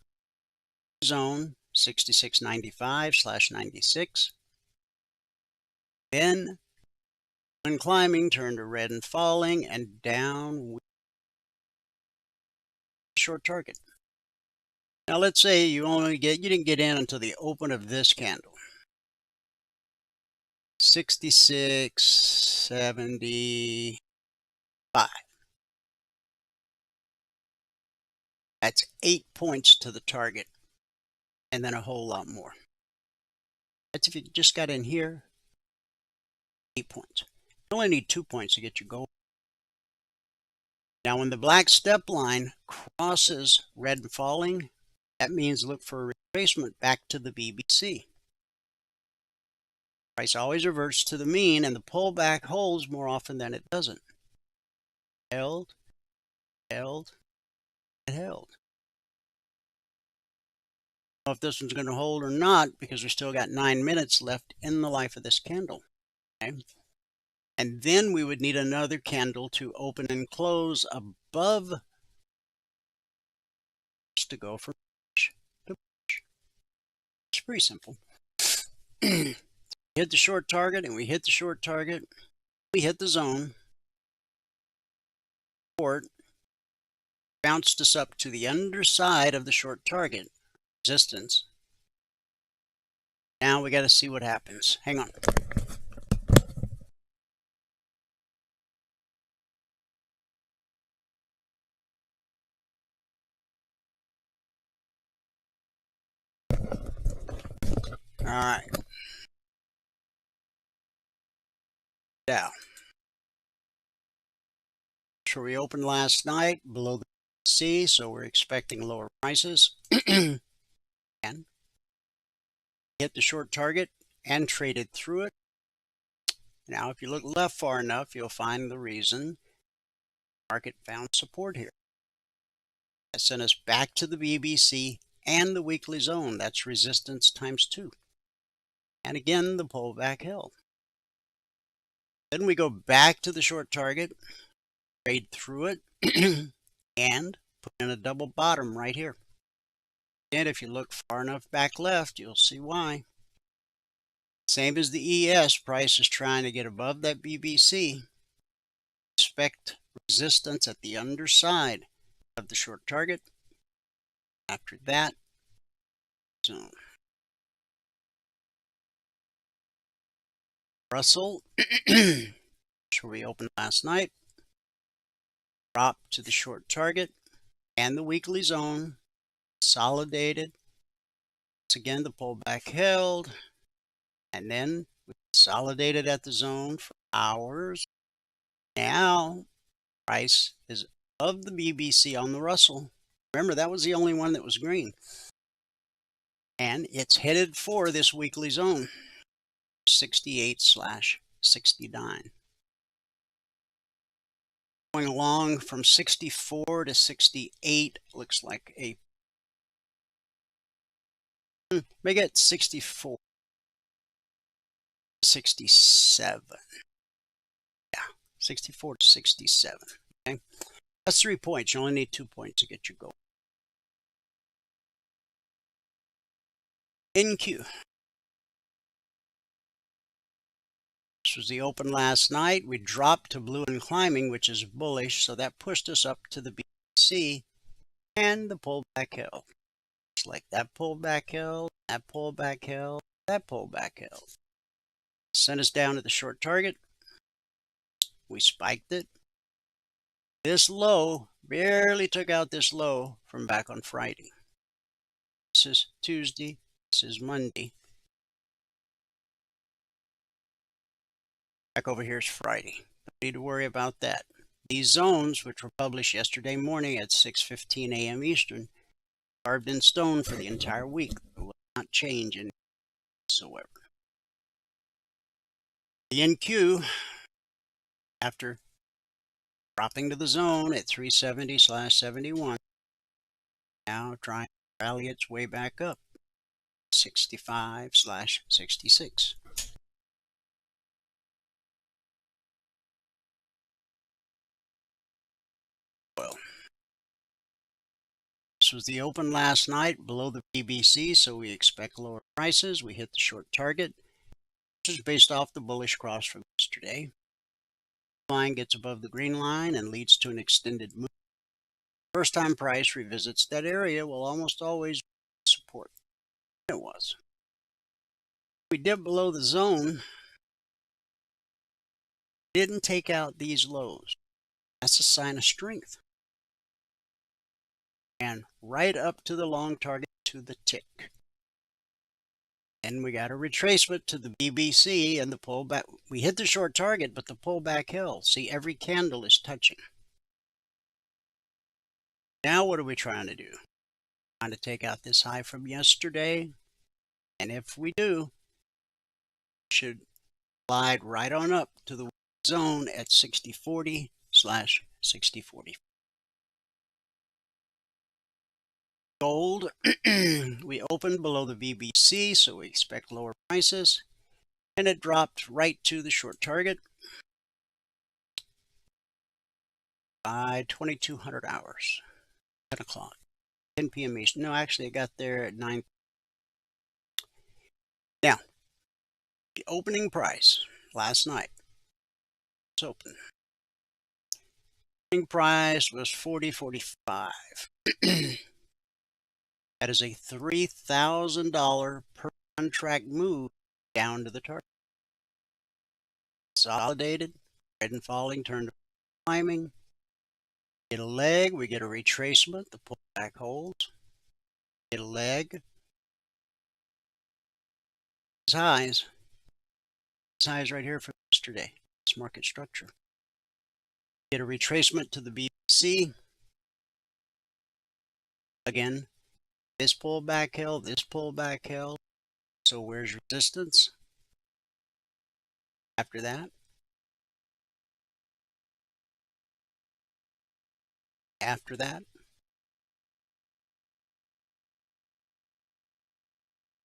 zone 66.95/96. Then when climbing, turn to red and falling, and down with short target. Now let's say you didn't get in until the open of this candle. 66.75. That's 8 points to the target, and then a whole lot more. That's if you just got in here, 8 points. You only need 2 points to get your goal. Now when the black step line crosses red and falling, that means look for a retracement back to the BBC. Price always reverts to the mean, and the pullback holds more often than it doesn't. Held, held, and held. I don't know if this one's going to hold or not, because we still got 9 minutes left in the life of this candle. Okay? And then we would need another candle to open and close above to go from push to push. It's pretty simple. Hit the short target, and we hit the short target. We hit the zone. Support bounced us up to the underside of the short target resistance. Now we got to see what happens. Hang on. All right. Dow. So we opened last night below the C, so we're expecting lower prices. And hit the short target and traded through it. Now, if you look left far enough, you'll find the reason the market found support here. That sent us back to the BBC and the weekly zone. That's resistance times 2. And again, the pullback held. Then we go back to the short target, trade through it, and put in a double bottom right here. And if you look far enough back left, you'll see why. Same as the ES, price is trying to get above that BBC. Expect resistance at the underside of the short target. After that, zone. Russell, where we opened last night, dropped to the short target and the weekly zone, consolidated. Once again, the pullback held, and then we consolidated at the zone for hours. Now, price is above the BBC on the Russell. Remember, that was the only one that was green. And it's headed for this weekly zone, 68/69. Going along from 64 to 68, looks like a, make it 64 to 67. Yeah, 64 to 67. Okay, that's 3 points. You only need 2 points to get your goal. NQ. This was the open last night. We dropped to blue and climbing, which is bullish, so that pushed us up to the BC, and the pullback held. Just like that pullback held, that pullback held, that pullback held. Sent us down to the short target. We spiked it. This low barely took out this low from back on Friday. This is Tuesday. This is Monday. Back over here is Friday. Don't need to worry about that. These zones, which were published yesterday morning at 6:15 a.m. Eastern, carved in stone for the entire week. It will not change in whatsoever. The NQ, after dropping to the zone at 370/71, now trying to rally its way back up, 65/66. This was the open last night below the BBC, so we expect lower prices. We hit the short target, which is based off the bullish cross from yesterday. The line gets above the green line and leads to an extended move. First time price revisits that area will almost always support. It was. We dipped below the zone. Didn't take out these lows. That's a sign of strength. And right up to the long target to the tick. And we got a retracement to the BBC and the pullback. We hit the short target, but the pullback held. See, every candle is touching. Now what are we trying to do? Trying to take out this high from yesterday. And if we do, we should slide right on up to the zone at 6040/6040. Gold, we opened below the BBC, so we expect lower prices. And it dropped right to the short target by 2200 hours. 10 o'clock, 10 p.m. Eastern. No, actually, it got there at 9. Now, the opening price last night was open. Opening price was $40.45. That is a $3,000 per contract move down to the target. Consolidated, red and falling, turned to climbing. Get a leg, we get a retracement, the pullback holds. Get a leg. These highs right here from yesterday. It's market structure. Get a retracement to the BBC. Again, this pullback held, this pullback held. So where's resistance? After that. After that.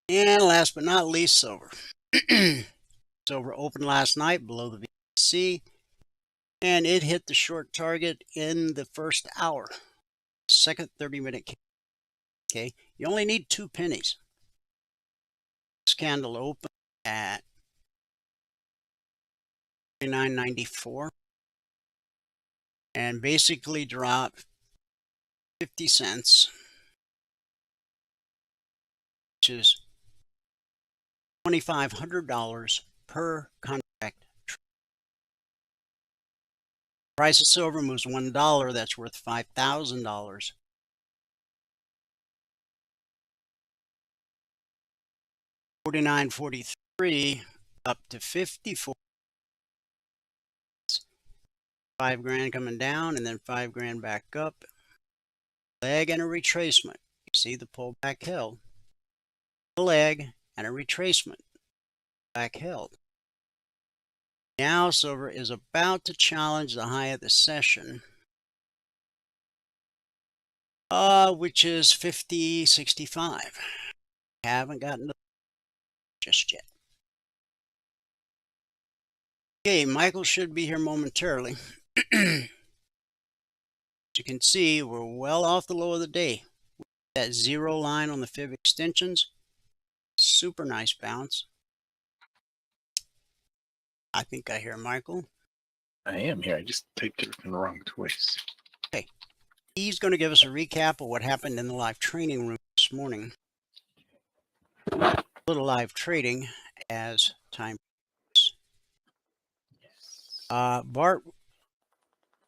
And last but not least, silver. Silver opened last night below the VC, and it hit the short target in the first hour. Second 30-minute candle. Okay, you only need 2 pennies. This candle opened at $39.94 and basically dropped 50 cents, which is $2,500 per contract. Price of silver moves $1, that's worth $5,000. $49.43 up to $54. $5,000 coming down and then $5,000 back up. Leg and a retracement. You see the pullback held. A leg and a retracement. Back held. Now silver is about to challenge the high of the session, which is 50.65. Haven't gotten to just yet. Okay, Michael should be here momentarily. As you can see, we're well off the low of the day. That 0 line on the fib extensions, super nice bounce. I think I hear Michael. I am here. I just typed it in the wrong twice. Okay. He's going to give us a recap of what happened in the live training room this morning. A little live trading as time. Bart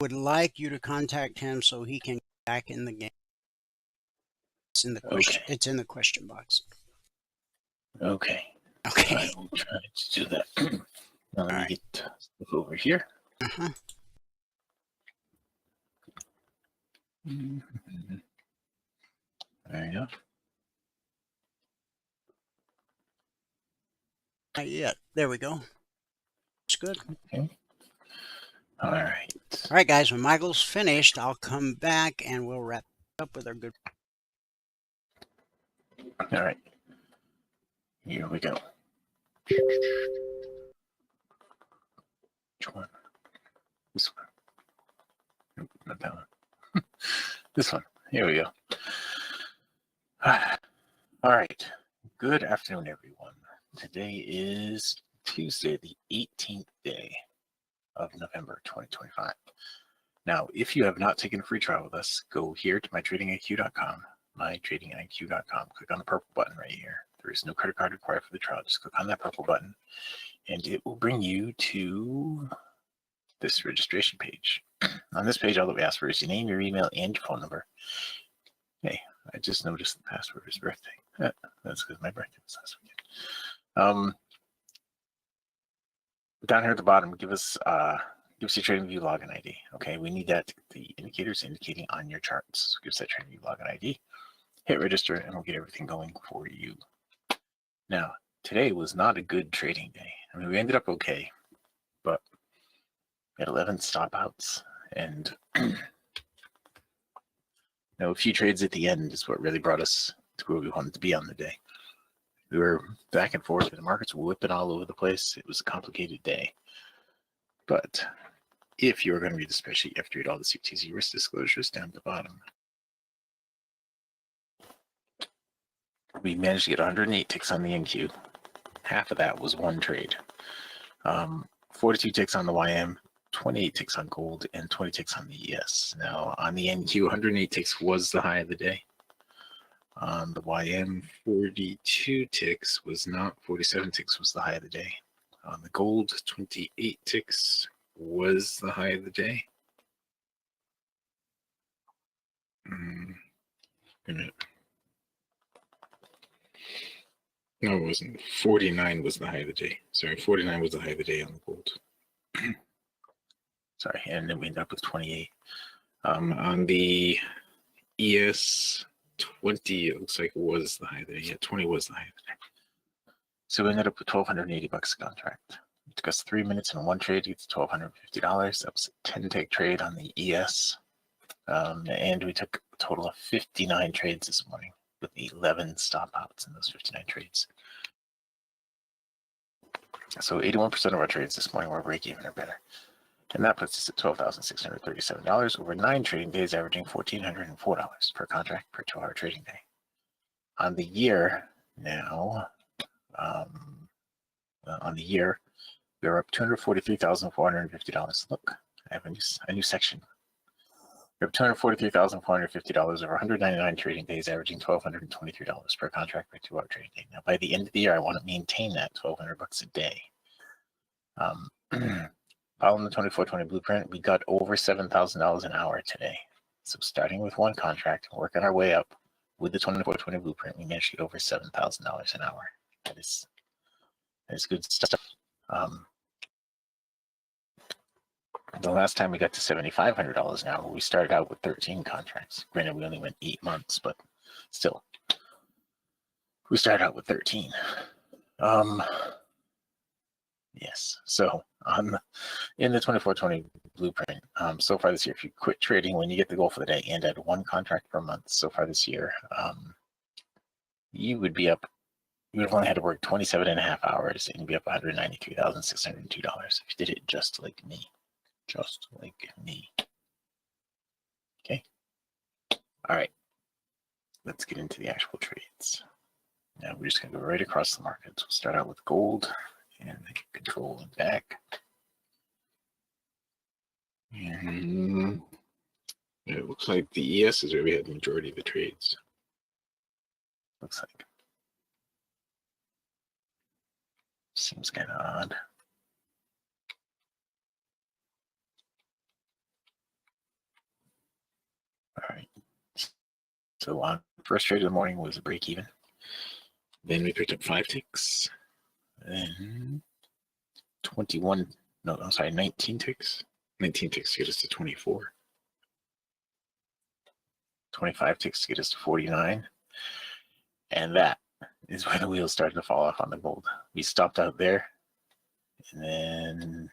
would like you to contact him so he can get back in the game. It's in the question. Okay. It's in the question box. Okay. Okay. I will try to do that. Now let me get stuff over here. Uh-huh. There you go. Not yet. There we go. It's good. Okay. All right. All right, guys. When Michael's finished, I'll come back and we'll wrap up with our good. All right. Here we go. Which one? This one. Nope, not that one. This one. Here we go. All right. Good afternoon, everyone. Today is Tuesday, the 18th day of November 2025. Now, if you have not taken a free trial with us, go here to mytradingiq.com, mytradingiq.com. Click on the purple button right here. There is no credit card required for the trial. Just click on that purple button, and it will bring you to this registration page. On this page, all that we ask for is your name, your email, and your phone number. Hey, I just noticed the password is birthday. That's because my birthday was last weekend. Down here at the bottom, give us your TradingView login ID. Okay, we need that, the indicators indicating on your charts. So give us that TradingView login ID. Hit register, and we'll get everything going for you. Now, today was not a good trading day. I mean, we ended up okay, but we had 11 stop outs, and a few trades at the end is what really brought us to where we wanted to be on the day. We were back and forth, and the markets were whipping all over the place. It was a complicated day. But if you're going to read the spreadsheet, you have to read all the CTZ risk disclosures down at the bottom. We managed to get 108 ticks on the NQ. Half of that was one trade. 42 ticks on the YM, 28 ticks on gold, and 20 ticks on the ES. Now, on the NQ, 108 ticks was the high of the day. On the YM, 42 ticks was not, 47 ticks was the high of the day. On the gold, 28 ticks was the high of the day. No, it wasn't. 49 was the high of the day. Sorry, 49 was the high of the day on the gold. Sorry, and then we ended up with 28. On the ES, 20, it looks like it was the high of the day. Yeah, 20 was the high of the day. So we ended up with $1,280 a contract. It took us 3 minutes and one trade to get to $1,250. That was a 10-tick trade on the ES. And we took a total of 59 trades this morning with 11 stop outs in those 59 trades. So 81% of our trades this morning were break even or better. And that puts us at $12,637 over 9 trading days, averaging $1,404 per contract per 2-hour trading day. On the year now, on the year, we were up $243,450. Look, I have a new section. We're up $243,450 over 199 trading days, averaging $1,223 per contract per 2-hour trading day. Now, by the end of the year, I want to maintain that $1,200 a day. Following the 24/20 blueprint, we got over $7,000 an hour today. So starting with one contract and working our way up with the 24/20 blueprint, we managed to get over $7,000 an hour. That is good stuff. The last time we got to $7,500 an hour, we started out with 13 contracts. Granted, we only went 8 months, but still, we started out with 13. Yes. So in the 24/20 blueprint, so far this year, if you quit trading when you get the goal for the day and add one contract per month, so far this year, you would be up. You would have only had to work 27.5 hours, and you'd be up $193,602 if you did it just like me. Just like me. Okay. All right. Let's get into the actual trades. Now we're just going to go right across the markets. We'll start out with gold and control and back. And it looks like the ES is where we had the majority of the trades. Looks like. Seems kind of odd. All right. So on first trade of the morning was a break even. Then we picked up 5 ticks. Then 19 ticks. 19 ticks to get us to 24. 25 ticks to get us to 49. And that is where the wheels started to fall off on the gold. We stopped out there. And then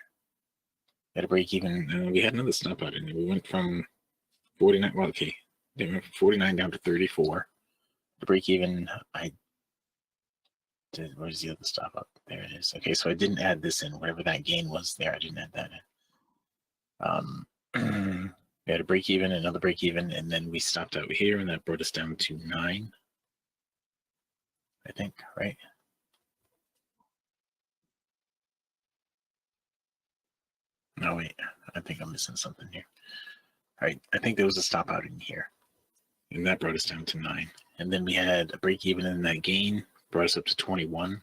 at a break even, we had another stop out in there. We went from 49, well, okay. They went from 49 down to 34. The break even, where's the other stop up? There it is. Okay, so I didn't add this in. Whatever that gain was there, I didn't add that in. We had a break even, another break even, and then we stopped out here, and that brought us down to 9. I think, right? No, wait, I think I'm missing something here. All right, I think there was a stop out in here, and that brought us down to 9. And then we had a break even in that gain, brought us up to 21.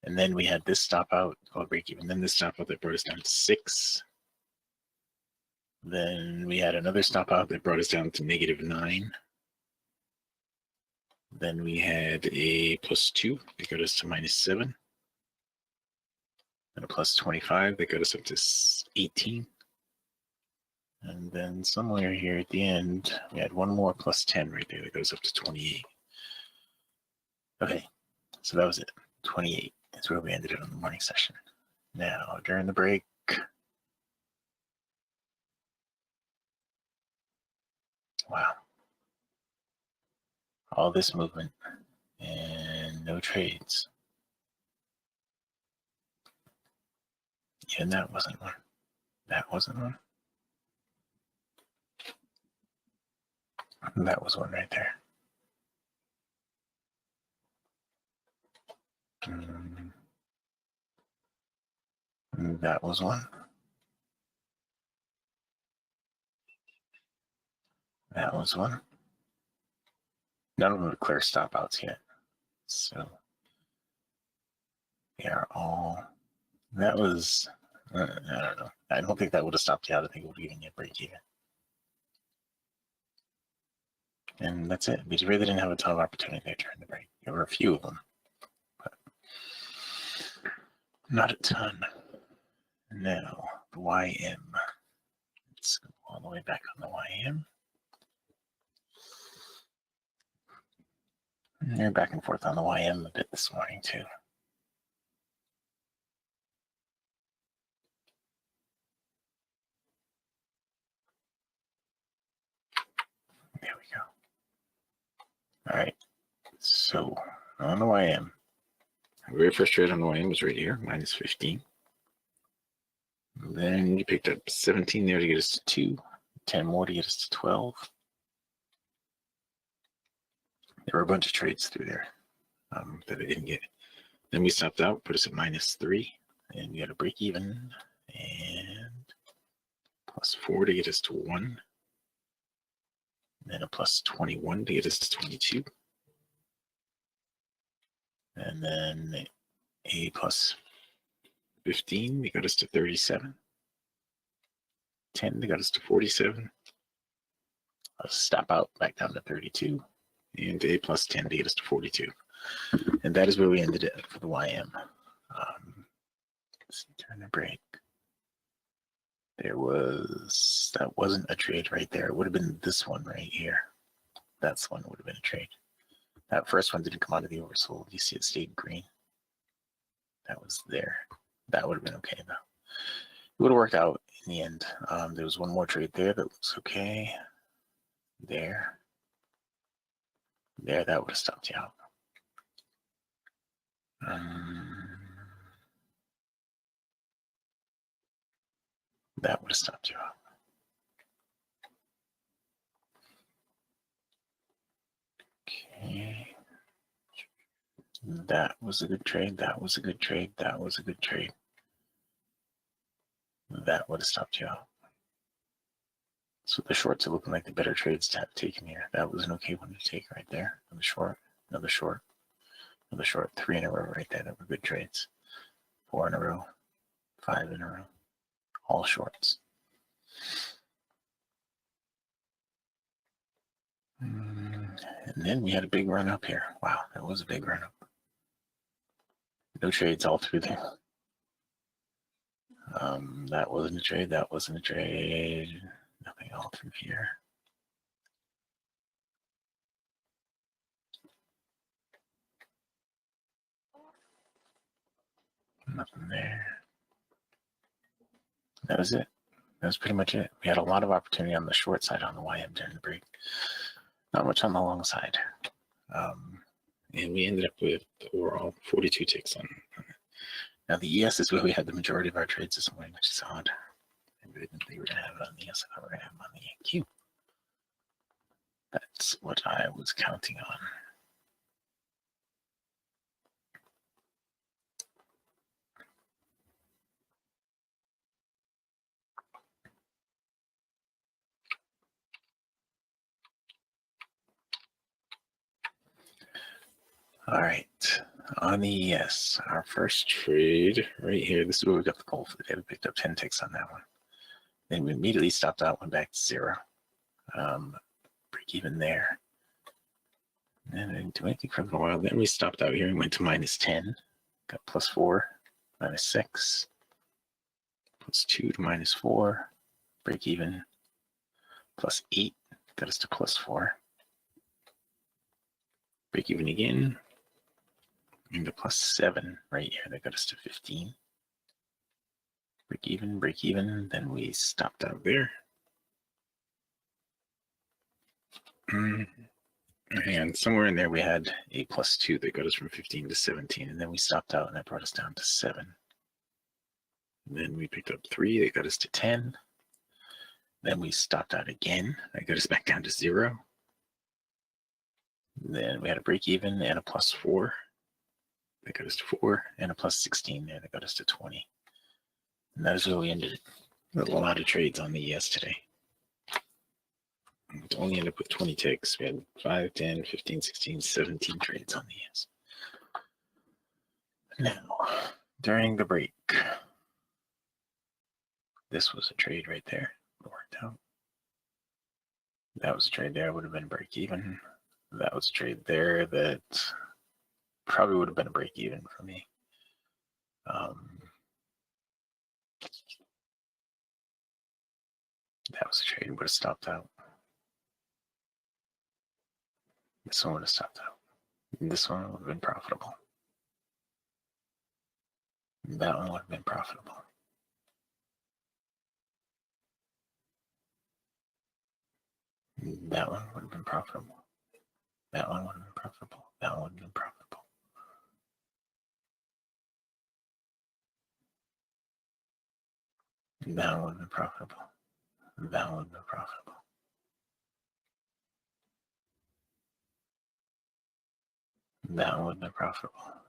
And then we had this stop out, called break even. Then this stop out that brought us down to 6. Then we had another stop out that brought us down to -9. Then we had a +2 that got us to -7. And a +25 that got us up to 18. And then somewhere here at the end, we had one more +10 right there that goes up to 28. Okay, so that was it. 28 is where we ended it on the morning session. Now, during the break, wow, all this movement and no trades. And that wasn't one. That wasn't one. That was one right there. That was one. That was one. None of them are clear stop outs yet. So they are all, that was, I don't know. I don't think that would have stopped you out. I think it would have given you a break even. And that's it. We really didn't have a ton of opportunity there during the break. There were a few of them, but not a ton. Now, the YM. Let's go all the way back on the YM. And they're back and forth on the YM a bit this morning, too. There we go. All right. So, on the YM, the very first trade on the YM was right here, -15. Then you picked up 17 there to get us to 2, 10 more to get us to 12. There were a bunch of trades through there that I didn't get. Then we stopped out, put us at -3, and we got a break even, and +4 to get us to 1. Then a +21 to get us to 22. And then a +15 that got us to 37. 10 that got us to 47. A stop out back down to 32. And a +10 to get us to 42. And that is where we ended it for the YM. Let's see, during the break. That wasn't a trade right there. It would have been this one right here. That's one would have been a trade. That first one didn't come out of the oversold. You see it stayed green. That was there. That would have been okay though. It would have worked out in the end. There was one more trade there that looks okay. There. There, that would have stopped you out. That would have stopped you out. Okay. That was a good trade. That was a good trade. That was a good trade. That would have stopped you out. So the shorts are looking like the better trades to have taken here. That was an okay one to take right there. Another short, another short, another short. 3 in a row right there. That were good trades. 4 in a row, 5 in a row. All shorts. And then we had a big run up here. Wow, that was a big run up. No trades all through there. That wasn't a trade. That wasn't a trade. Nothing all through here. Nothing there. That was it. That was pretty much it. We had a lot of opportunity on the short side on the YM during the break. Not much on the long side. And we ended up with overall 42 ticks on it. Now the ES is where we had the majority of our trades this morning, which is odd. I really didn't think we were going to have it on the ES. I thought we were going to have it on the EQ. That's what I was counting on. All right, on the ES, our first trade right here. This is where we got the goal for the day. We picked up 10 ticks on that one. Then we immediately stopped out, went back to 0. Break even there. And I didn't do anything for a little while. Then we stopped out here and went to -10. Got +4, -6, +2 to -4. Break even. +8 got us to +4. Break even again. Into +7 right here. That got us to 15. Break even. Then we stopped out there. And somewhere in there we had a +2 that got us from 15 to 17. And then we stopped out and that brought us down to 7. And then we picked up 3 that got us to 10. Then we stopped out again. That got us back down to 0. Then we had a break even and a +4. That got us to 4, and a +16 there. That got us to 20. And that is where we ended it. A lot of trades on the ES today. We only ended up with 20 ticks. We had 5, 10, 15, 16, 17 trades on the ES. Now, during the break, this was a trade right there. It worked out. That was a trade there. Would have been break even. That was a trade there that probably would have been a break even for me. That was a trade would have stopped out. This one would have stopped out. This one would have been profitable. That one would have been profitable. That one would have been profitable. That one would have been profitable. That one would have been profitable. That one would have been profitable. That one would have been profitable. That one would have been profitable.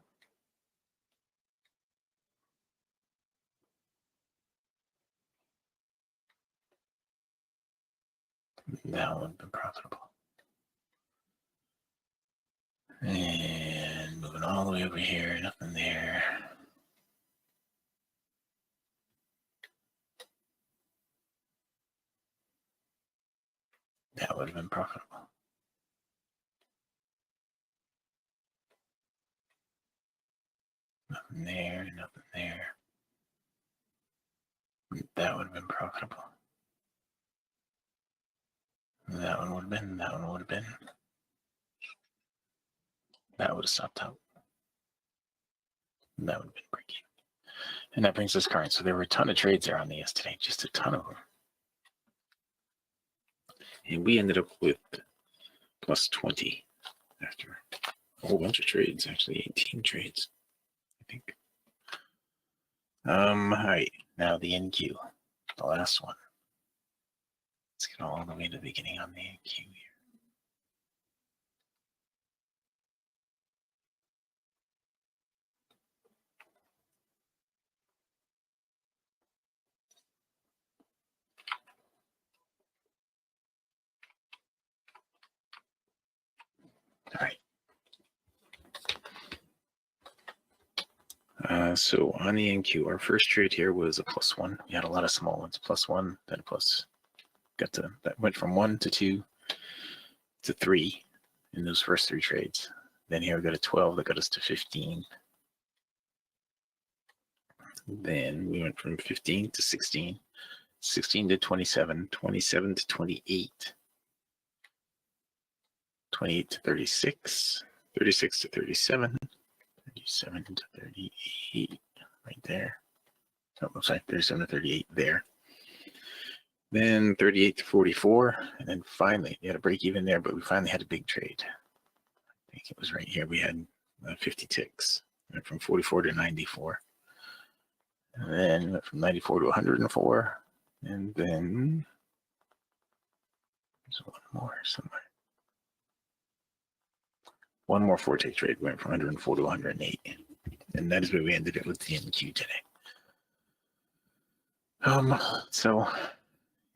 That one would have been profitable. And moving all the way over here, nothing there. That would have been profitable. Nothing there, nothing there. That would have been profitable. That one would have been, that one would have been. That would have stopped out. That would have been breaking. And that brings us current. So there were a ton of trades there on the ES today, just a ton of them. And we ended up with +20 after a whole bunch of trades, actually 18 trades, I think. All right, now the NQ, the last one. Let's get all the way to the beginning on the NQ here. All right. So on the NQ, our first trade here was a +1. We had a lot of small ones, +1, then that went from 1 to 2 to 3 in those first 3 trades. Then here we got a 12 that got us to 15. Then we went from 15 to 16, 16 to 27, 27 to 28, 28 to 36, 36 to 37, 37 to 38, right there. Oh, I'm sorry, 37 to 38 there. Then 38 to 44, and then finally, we had a break even there, but we finally had a big trade. I think it was right here. We had 50 ticks. We went from 44 to 94. And then went from 94 to 104. And then there's one more somewhere. One more 4-tick trade. Went from 104 to 108. And that is where we ended it with the NQ today. So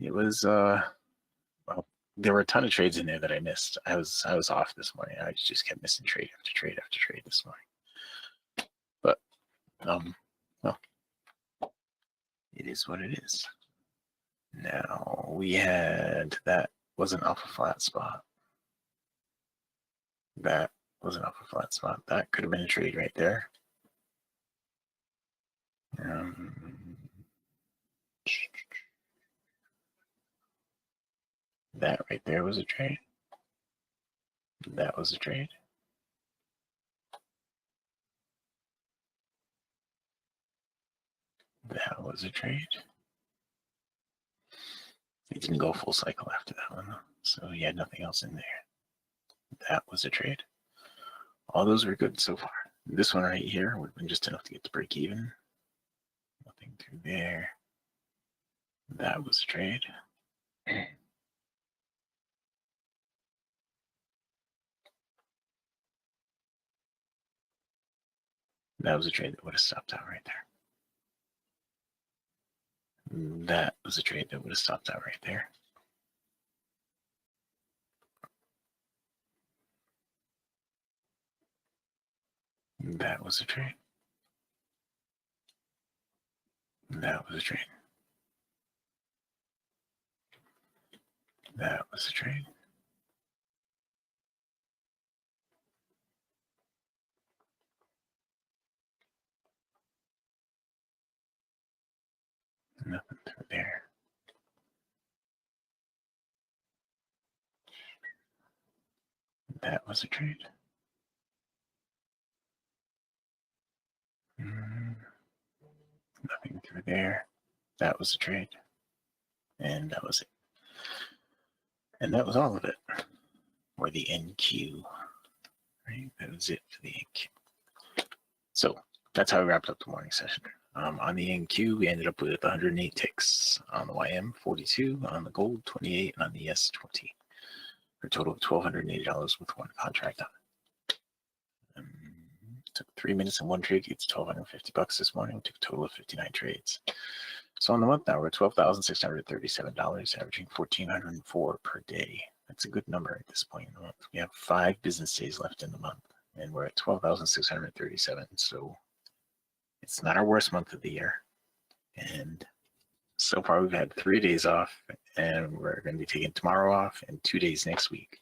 it was well, there were a ton of trades in there that I missed. I was off this morning. I just kept missing trade after trade after trade this morning. But well, it is what it is. Now we had that wasn't off a flat spot. That wasn't off a flat spot. That could have been a trade right there. That right there was a trade. That was a trade. That was a trade. It didn't go full cycle after that one, so he had nothing else in there. That was a trade. All those were good so far. This one right here would have been just enough to get to break even. Nothing through there. That was a trade. That was a trade that would have stopped out right there. That was a trade that would have stopped out right there. That was a trade. That was a trade. That was a trade. Nothing through there. That was a trade. Nothing through there. That was a trade. And that was it. And that was all of it. Or the NQ. Right? That was it for the NQ. So that's how we wrapped up the morning session. On the NQ, we ended up with 108 ticks. On the YM, 42. On the gold, 28. And on the S20. For a total of $1,280 with one contract on it. Took 3 minutes and one trade. It's $1,250 this morning. Took a total of 59 trades. So on the month now, we're at $12,637, averaging $1,404 per day. That's a good number at this point in the month. We have 5 business days left in the month, and we're at $12,637. So it's not our worst month of the year. And so far, we've had 3 days off, and we're going to be taking tomorrow off and 2 days next week.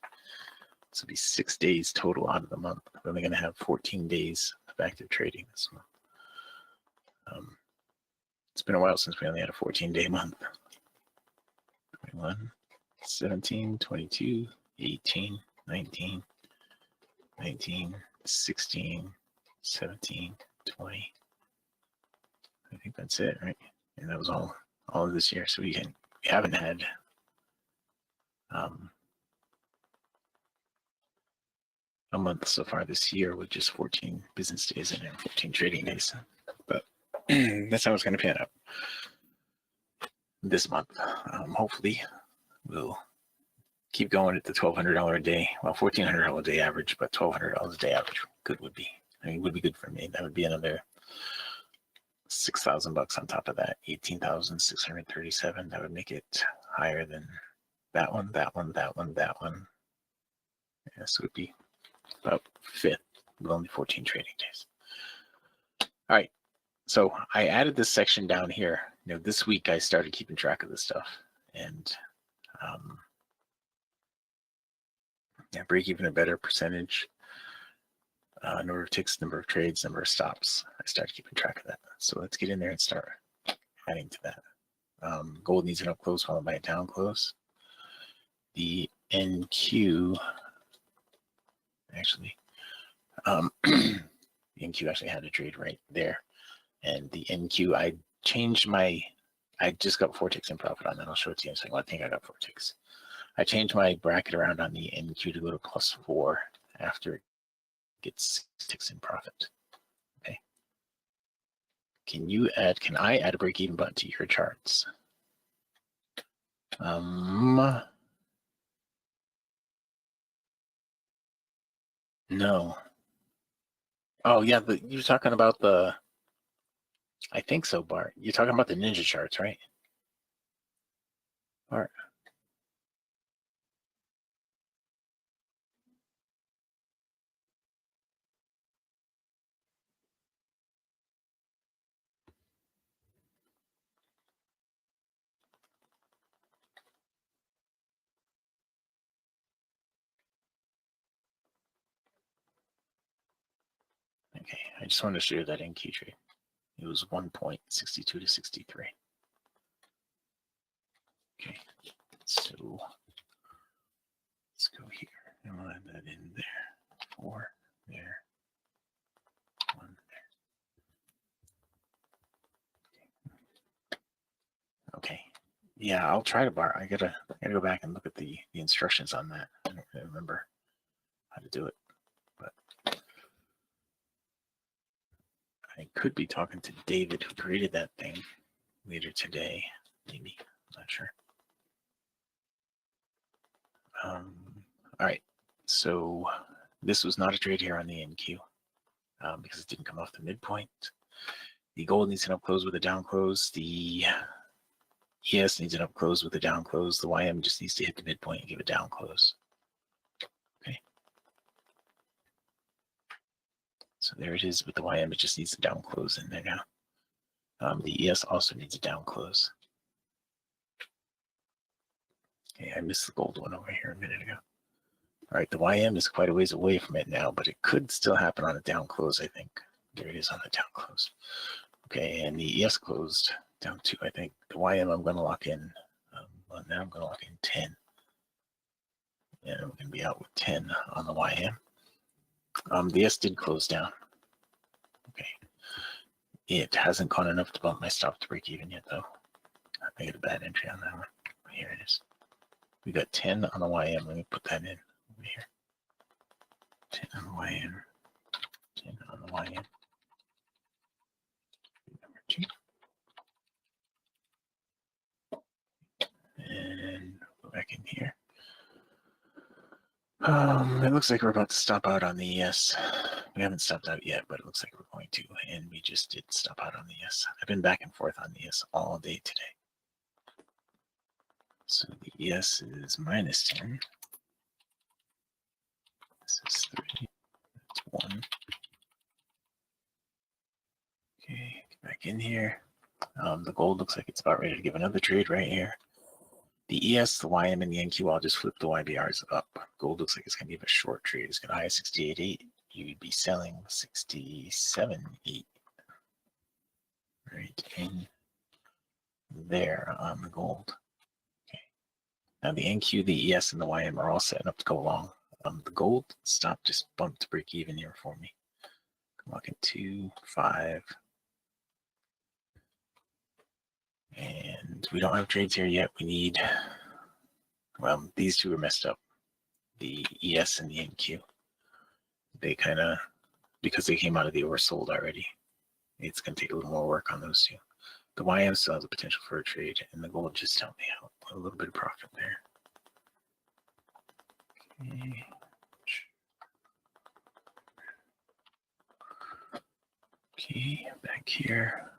So it'll be 6 days total out of the month. We're only going to have 14 days of active trading this month. It's been a while since we only had a 14-day month. 21, 17, 22, 18, 19, 19, 16, 17, 20. I think that's it, right? And that was all of this year. So we haven't had a month so far this year with just 14 business days and 14 trading days. But that's how it's going to pan out this month. Hopefully, we'll keep going at the $1,200 a day. Well, $1,400 a day average, but $1,200 a day average good would be. I mean, would be good for me. That would be another $6,000 on top of that. 18,637. That would make it higher than that one, that one, that one, that one. Yeah, so it would be about 5th with only 14 trading days. All right. So I added this section down here. This week I started keeping track of this stuff, and break even a better percentage, number of ticks, number of trades, number of stops. I started keeping track of that. So let's get in there and start adding to that. Gold needs an up close followed by a down close. The NQ actually, the NQ actually had a trade right there. And the NQ, I just got 4 ticks in profit on that. I'll show it to you in a second. I think I got 4 ticks. I changed my bracket around on the NQ to go to +4 after it gets 6 ticks in profit. Okay. Can I add a break even button to your charts? No. Oh yeah, you're talking about I think so, Bart. You're talking about the ninja charts, right? Bart. Okay, I just wanted to show you that NQ trade. It was 1.62 to 63. Okay, so let's go here and we'll add that in there. 4 there, 1 there. Okay, yeah, I'll try to borrow. I gotta go back and look at the instructions on that. I don't remember how to do it, but I could be talking to David, who created that thing, later today, maybe. I'm not sure. All right, so this was not a trade here on the NQ because it didn't come off the midpoint. The gold needs an up close with a down close. The ES needs an up close with a down close. The YM just needs to hit the midpoint and give a down close. Okay. So there it is with the YM. It just needs a down close in there now. The ES also needs a down close. Okay, I missed the gold one over here a minute ago. All right, the YM is quite a ways away from it now, but it could still happen on a down close, I think. There it is on the down close. Okay, and the ES closed down 2, I think. The YM I'm going to lock in. Well, now I'm going to lock in 10. And we're going to be out with 10 on the YM. The S did close down. Okay. It hasn't gone enough to bump my stop to break even yet, though. I got a bad entry on that one. Here it is. We got 10 on the YM. Let me put that in over here. 10 on the YM. 10 on the YM. Number 2. And go back in here. It looks like we're about to stop out on the ES. We haven't stopped out yet, but it looks like we're going to, and we just did stop out on the ES. I've been back and forth on the ES all day today. So the ES is minus 10. This is 3. That's 1. Okay, get back in here. The gold looks like it's about ready to give another trade right here. The ES, the YM, and the NQ, I'll just flip the YBRs up. Gold looks like it's going to give a short trade. It's going to high 68.8. You'd be selling 67.8. Right in there on the gold. Okay. Now the NQ, the ES, and the YM are all setting up to go long. The gold stop just bumped to break even here for me. I'm looking 2, 5. And we don't have trades here yet. We need, well, these two are messed up. The ES and the NQ. They kind of, because they came out of the oversold already, it's going to take a little more work on those two. The YM still has a potential for a trade, and the gold just helped me out. A little bit of profit there. Okay. Okay, back here.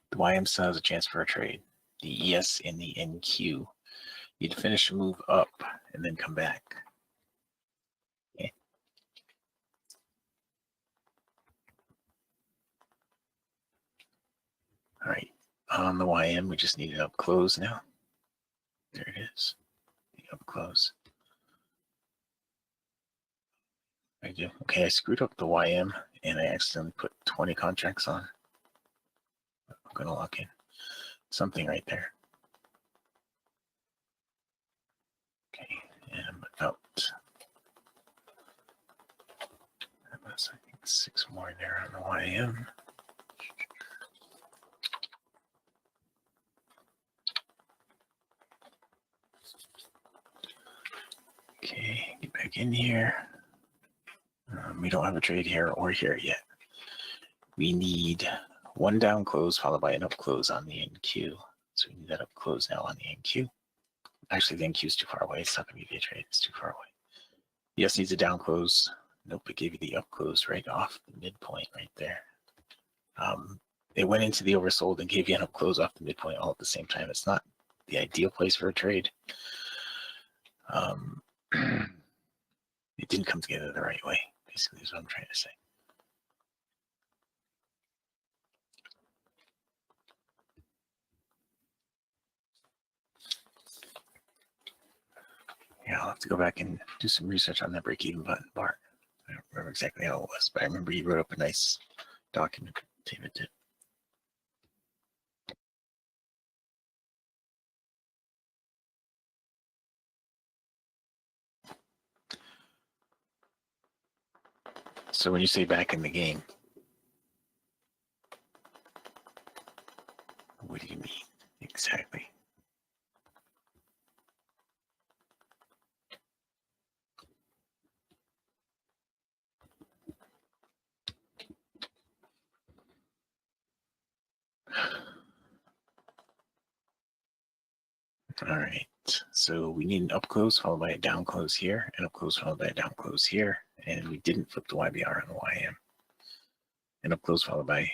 The YM still has a chance for a trade. The ES and the NQ. You'd finish a move up and then come back. Okay. All right. On the YM, we just need it up close now. There it is. The up close. I do. Okay, I screwed up the YM and I accidentally put 20 contracts on. I'm going to lock in something right there. Okay, and I'm out. That was, I think, 6 more there on the YM. Okay, get back in here. We don't have a trade here or here yet. We need one down close followed by an up close on the NQ. So we need that up close now on the NQ. Actually, the NQ is too far away. It's not going to be a trade. It's too far away. Yes, needs a down close. Nope, it gave you the up close right off the midpoint right there. It went into the oversold and gave you an up close off the midpoint all at the same time. It's not the ideal place for a trade. It didn't come together the right way, basically, is what I'm trying to say. Yeah, I'll have to go back and do some research on that break-even button bar. I don't remember exactly how it was, but I remember he wrote up a nice document. David did. So when you say back in the game, what do you mean exactly? All right, so we need an up close followed by a down close here, and up close followed by a down close here, and we didn't flip the YBR on the YM. And up close followed by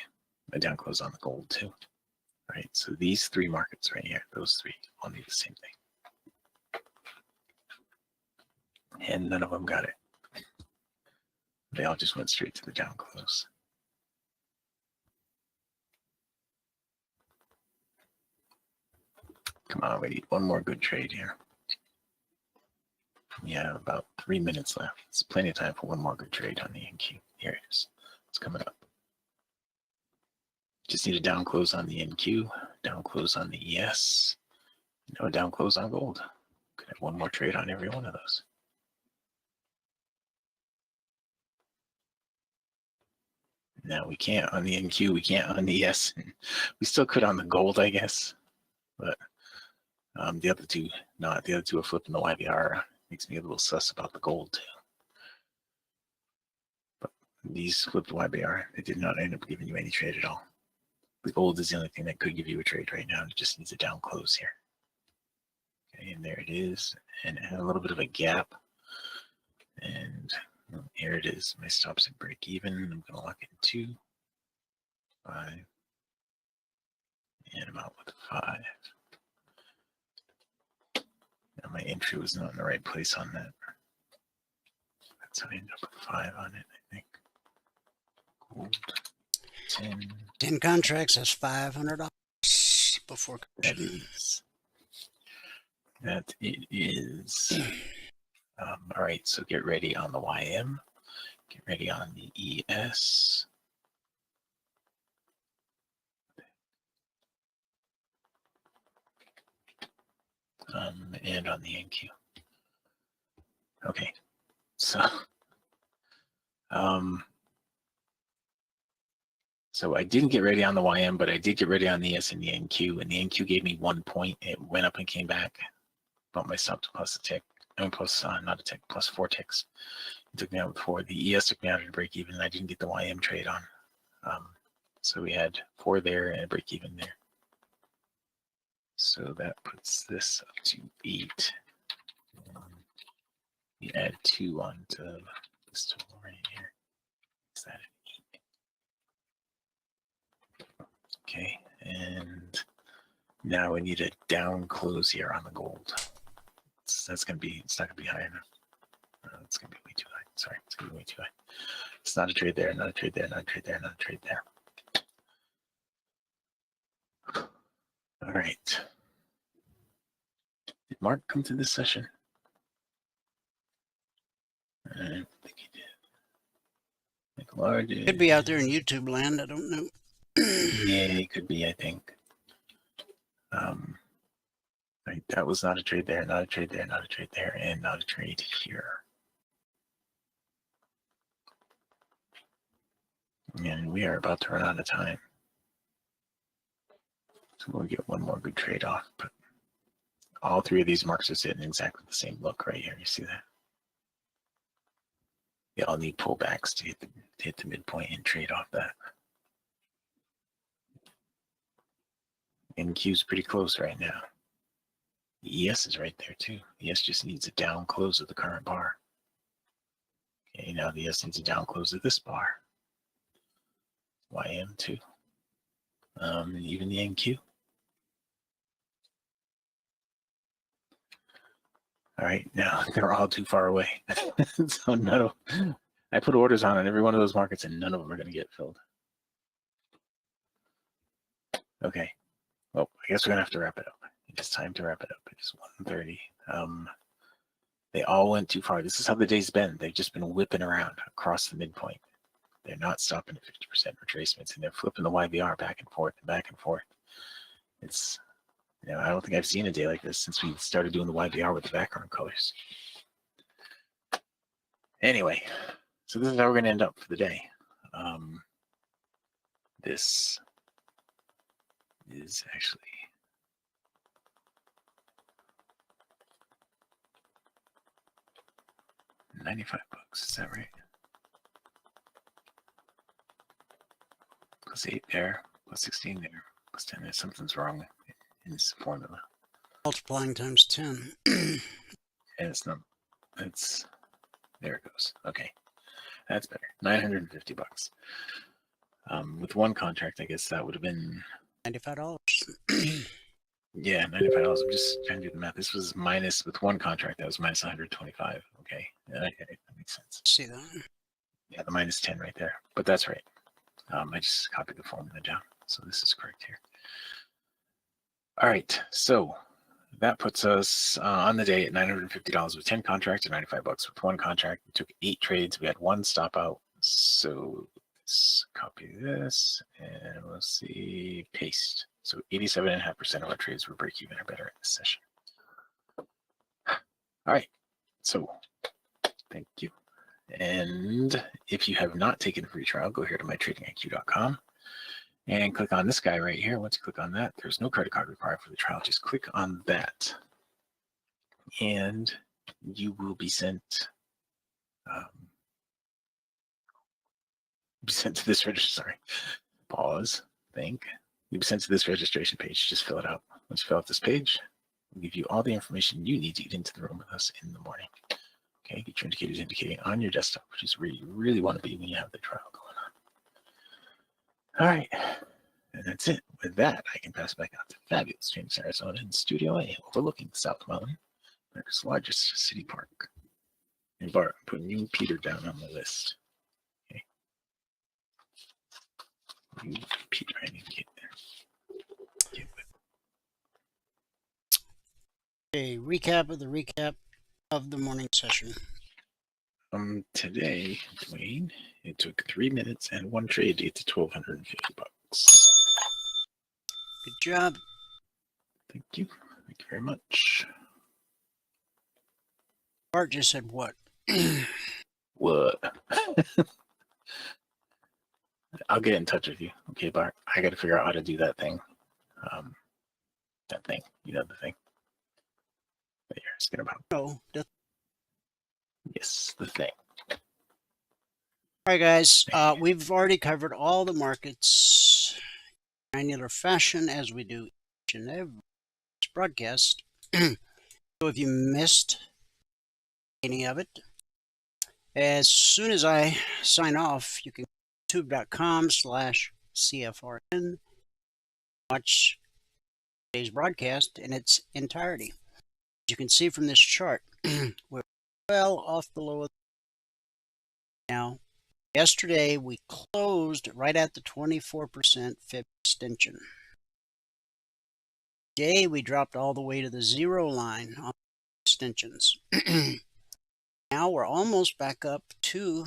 a down close on the gold too. All right, so these three markets right here, those three all need the same thing. And none of them got it. They all just went straight to the down close. Come on, we need one more good trade here. We have about 3 minutes left. It's plenty of time for one more good trade on the NQ. Here it is. It's coming up. Just need a down close on the NQ, down close on the ES, no down close on gold. Could have one more trade on every one of those. Now we can't on the NQ, we can't on the ES. We still could on the gold, I guess, but the other two, not. The other two are flipping the YBR. Makes me a little sus about the gold too. But these flipped YBR, they did not end up giving you any trade at all. The gold is the only thing that could give you a trade right now. It just needs a down close here. Okay, and there it is, and a little bit of a gap. And here it is. My stops at break even. I'm going to lock in 2, 5, and I'm out with 5. Now my entry was not in the right place on that. That's how I ended up with 5 on it, I think. Gold, 10 contracts, that's $500 before commission. That it is. All right, so get ready on the YM. Get ready on the ES. And on the NQ. Okay, so so I didn't get ready on the YM, but I did get ready on the ES and the NQ, and the NQ gave me 1 point. It went up and came back, bumped my stop to plus a tick. I mean, plus not a tick, plus 4 ticks. It took me out with 4. The ES took me out at a break even, and I didn't get the YM trade on. So we had 4 there and a break even there. So that puts this up to 8. We add 2 onto this total right here. Is that an 8? Okay, and now we need a down close here on the gold. That's gonna be, it's not gonna be high enough. It's gonna be way too high. Sorry, it's gonna be way too high. It's not a trade there, not a trade there, not a trade there, not a trade there. All right. Did Mark come to this session? I don't think he did. McLeod did. Could be out there in YouTube land, I don't know. Yeah, he could be, I think. Right, that was not a trade there, not a trade there, not a trade there, and not a trade here. And we are about to run out of time. So we'll get one more good trade off, but all 3 of these marks are sitting exactly the same look right here. You see that? They all need pullbacks to hit the midpoint and trade off that. NQ's pretty close right now. The ES is right there too. ES just needs a down close of the current bar. Okay, now the ES needs a down close of this bar. YM too. And even the NQ. All right, now they're all too far away. So I put orders on every one of those markets and none of them are going to get filled. Okay, well, I guess we're going to have to wrap it up. It's time to wrap it up. It's 1:30. They all went too far. This is how the day's been. They've just been whipping around across the midpoint. They're not stopping at 50% retracements, and they're flipping the YBR back and forth and back and forth. It's, I don't think I've seen a day like this since we started doing the YBR with the background colors. Anyway, so this is how we're going to end up for the day. This is actually $95. Is that right? Plus 8 there, plus 16 there, plus 10 there. Something's wrong in this formula. Multiplying times 10. And it's not, it's, there it goes. Okay, that's better. $950. With one contract, I guess that would have been $95. yeah, $95. I'm just trying to do the math. This was minus, with one contract, that was minus 125. Okay, that makes sense. See that? Yeah, the minus 10 right there. But that's right. I just copied the formula down, so this is correct here. All right, so that puts us on the day at $950 with 10 contracts, and $95 with one contract. We took 8 trades. We had one stop out. So let's copy this, and we'll see, paste. So 87.5% of our trades were break even or better in this session. All right, so thank you. And if you have not taken a free trial, go here to mytradingiq.com and click on this guy right here. Once you click on that, there's no credit card required for the trial. Just click on that, and you will be sent to this registration. Pause. Think. You'll be sent to this registration page. Just fill it out. Once you fill out this page, we'll give you all the information you need to get into the room with us in the morning. Okay, get your indicators indicating on your desktop, which is where you really want to be when you have the trial going on. All right, and that's it. With that, I can pass it back out to fabulous James, Arizona, in Studio A, overlooking South Mountain, America's largest city park. And Bart, I'm putting you and Peter down on the list. Okay. You, Peter, I need to get there. Get with. A recap of the morning session. Today, Dwayne, it took 3 minutes and 1 trade to get to $1,250. Good job. Thank you. Thank you very much. Bart just said what? What? I'll get in touch with you. Okay, Bart. I got to figure out how to do that thing. That thing. You know the thing that you're asking about. Oh, Yes, the thing. all right, guys. We've already covered all the markets in granular fashion, as we do each and every broadcast. So if you missed any of it, as soon as I sign off, you can go to youtube.com/CFRN, watch today's broadcast in its entirety. As you can see from this chart, we're well off the low. Now, yesterday we closed right at the 24% fib extension. Today we dropped all the way to the 0 line on extensions. Now we're almost back up to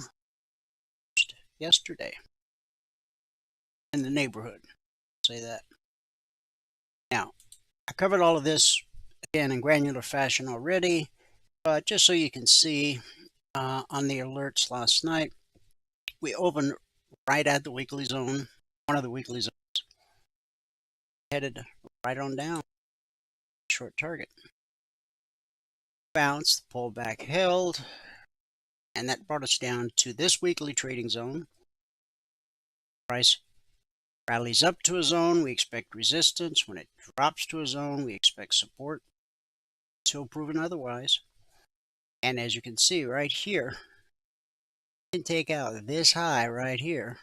yesterday in the neighborhood. Say that. Now, I covered all of this again in granular fashion already, but just so you can see on the alerts last night, we opened right at the weekly zone, one of the weekly zones, headed right on down, short target. Bounce, the pullback held, and that brought us down to this weekly trading zone. Price rallies up to a zone, we expect resistance. When it drops to a zone, we expect support, until proven otherwise. And as you can see right here, you can take out this high right here.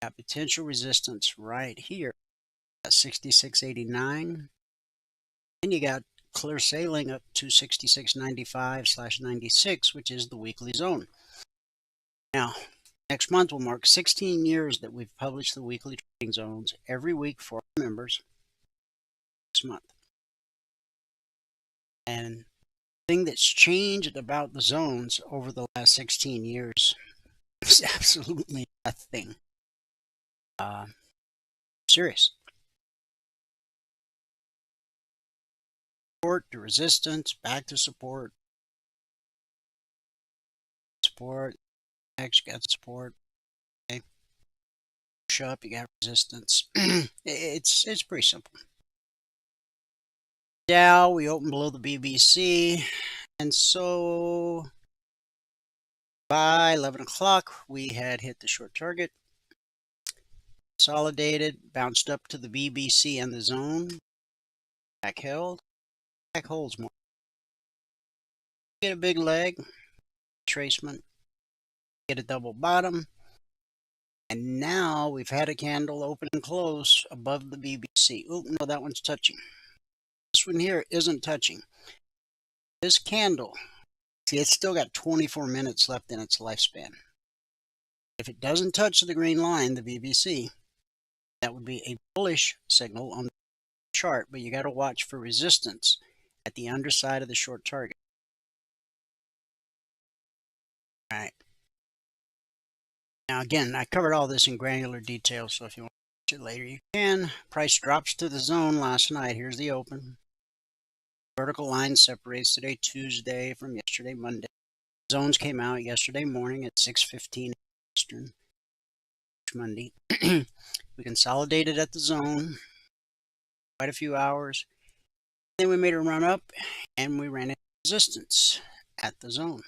Got potential resistance right here at 66.89. And you got clear sailing up to 66.95/96, which is the weekly zone. Now, next month will mark 16 years that we've published the weekly trading zones every week for our members. Next month. And thing that's changed about the zones over the last 16 years is absolutely nothing. Serious. Support to resistance, back to support. Support. Next, you got support. Okay. Push up, you got resistance. It's pretty simple. Dow, we opened below the BBC, and so by 11 o'clock we had hit the short target, consolidated, bounced up to the BBC and the zone, back held, back holds more. Get a big leg, retracement, get a double bottom, and now we've had a candle open and close above the BBC. Oh, no, that one's touching. This one here isn't touching. This candle, see, it's still got 24 minutes left in its lifespan. If it doesn't touch the green line, the BBC, that would be a bullish signal on the chart, but you got to watch for resistance at the underside of the short target. All right. Now, again, I covered all this in granular detail, so if you want to watch it later, you can. Price drops to the zone last night. Here's the open. Vertical line separates today, Tuesday, from yesterday, Monday. Zones came out yesterday morning at 6:15 Eastern, Monday. We consolidated at the zone quite a few hours. Then we made a run up, and we ran into resistance at the zone.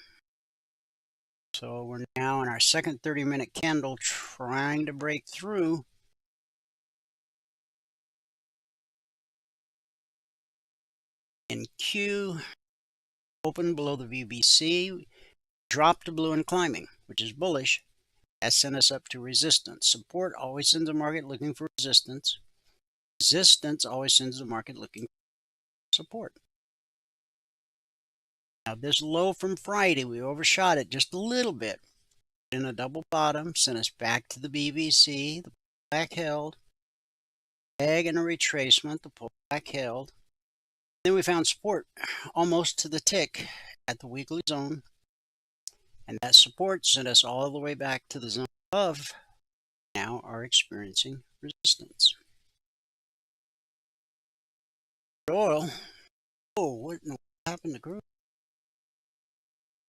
So we're now in our second 30-minute candle trying to break through. In Q, open below the VBC, dropped to blue and climbing, which is bullish. That sent us up to resistance. Support always sends the market looking for resistance. Resistance always sends the market looking for support. Now this low from Friday, we overshot it just a little bit. In a double bottom, sent us back to the BBC, the pullback held, leg and a retracement, the pullback held. Then we found support almost to the tick at the weekly zone, and that support sent us all the way back to the zone above. Now are experiencing resistance. Oil, oh, what happened to crude?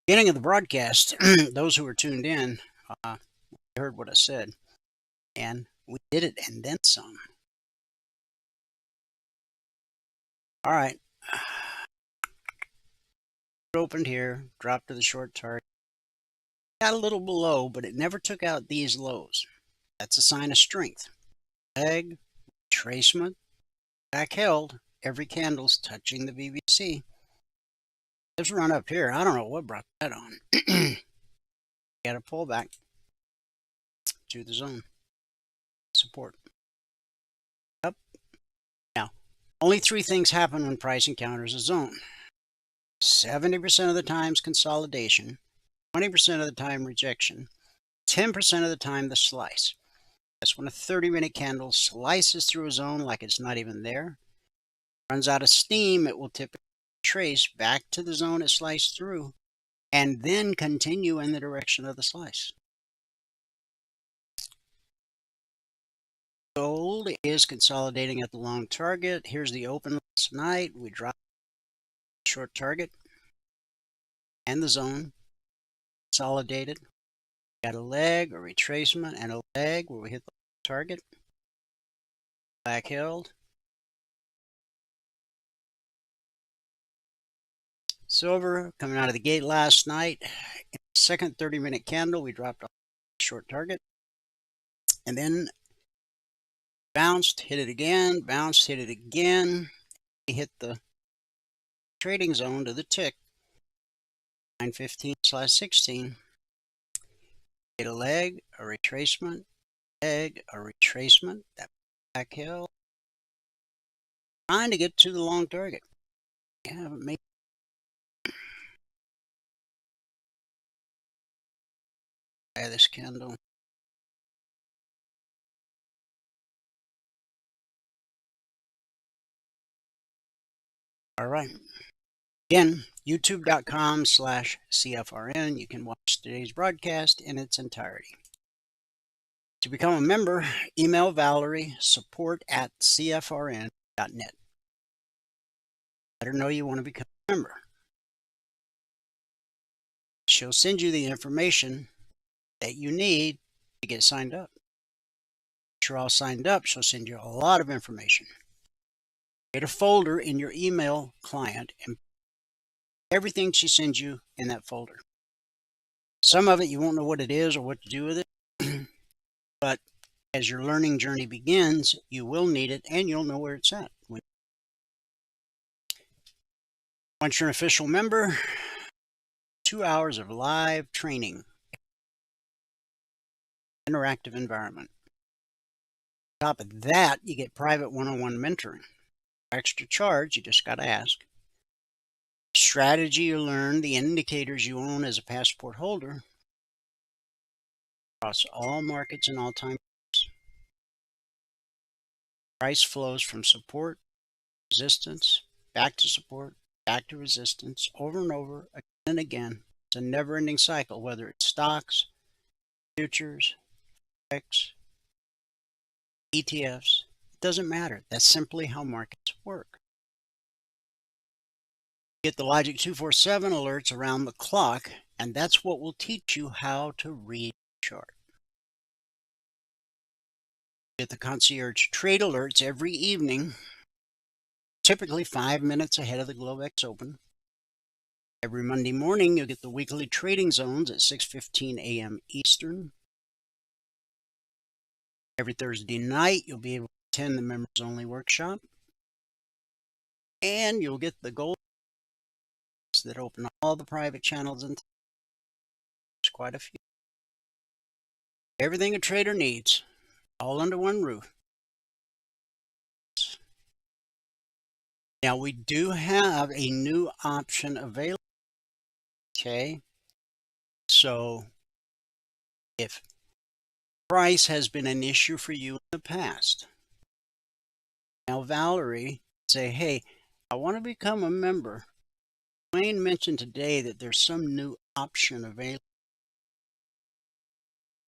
Beginning of the broadcast, those who were tuned in heard what I said, and we did it and then some. All right, it opened here, dropped to the short target, got a little below, but it never took out these lows. That's a sign of strength. Leg, retracement, back held. Every candle's touching the BBC. Let's run up here. I don't know what brought that on. Got a pullback to the zone. Support. Up. Now, only three things happen when price encounters a zone. 70% of the times consolidation, 20% of the time rejection, 10% of the time the slice. That's when a 30-minute candle slices through a zone like it's not even there. Runs out of steam, it will typically trace back to the zone it sliced through and then continue in the direction of the slice. Gold is consolidating at the long target. Here's the open last night. We dropped short target and the zone. Consolidated. Got a leg, a retracement, and a leg where we hit the target. Back held. Silver coming out of the gate last night. In the second 30-minute candle, we dropped off short target. And then bounced, hit it again, bounced, hit it again. We hit the trading zone to the tick. 915/16. Hit a leg, a retracement, leg, a retracement. That back hill. Trying to get to the long target. Yeah, haven't made this candle. All right. Again, youtube.com/CFRN. You can watch today's broadcast in its entirety. To become a member, email Valerie, support@cfrn.net. Let her know you want to become a member. She'll send you the information that you need to get signed up. Once you're all signed up, she'll send you a lot of information. Get a folder in your email client and everything she sends you in that folder. Some of it you won't know what it is or what to do with it, but as your learning journey begins, you will need it and you'll know where it's at. Once you're an official member, 2 hours of live training, interactive environment. On top of that, you get private one-on-one mentoring. Extra charge, you just got to ask. Strategy you learn, the indicators you own as a passport holder across all markets and all time. Price flows from support, resistance, back to support, back to resistance, over and over, again and again. It's a never-ending cycle, whether it's stocks, futures, Forex, ETFs. It doesn't matter. That's simply how markets work. Get the Logic 247 alerts around the clock, and that's what will teach you how to read the chart. Get the concierge trade alerts every evening, typically 5 minutes ahead of the Globex Open. Every Monday morning, you'll get the weekly trading zones at 6:15 a.m. Eastern. Every Thursday night, you'll be able to attend the members only workshop. And you'll get the gold that open all the private channels, and there's quite a few. Everything a trader needs, all under one roof. Now we do have a new option available. Okay, so if price has been an issue for you in the past, now Valerie say, hey, I want to become a member. Wayne mentioned today that there's some new option available.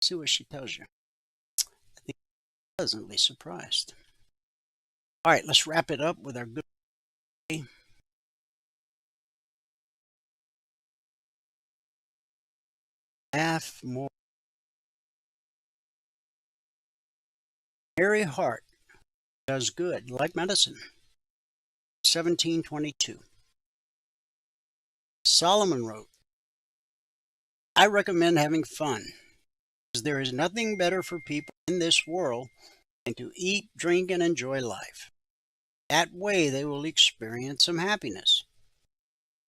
See what she tells you. I think I'm pleasantly surprised. All right, let's wrap it up with our good day. Laugh more. Merry heart does good, like medicine. 1722. Solomon wrote, I recommend having fun, because there is nothing better for people in this world than to eat, drink, and enjoy life. That way they will experience some happiness.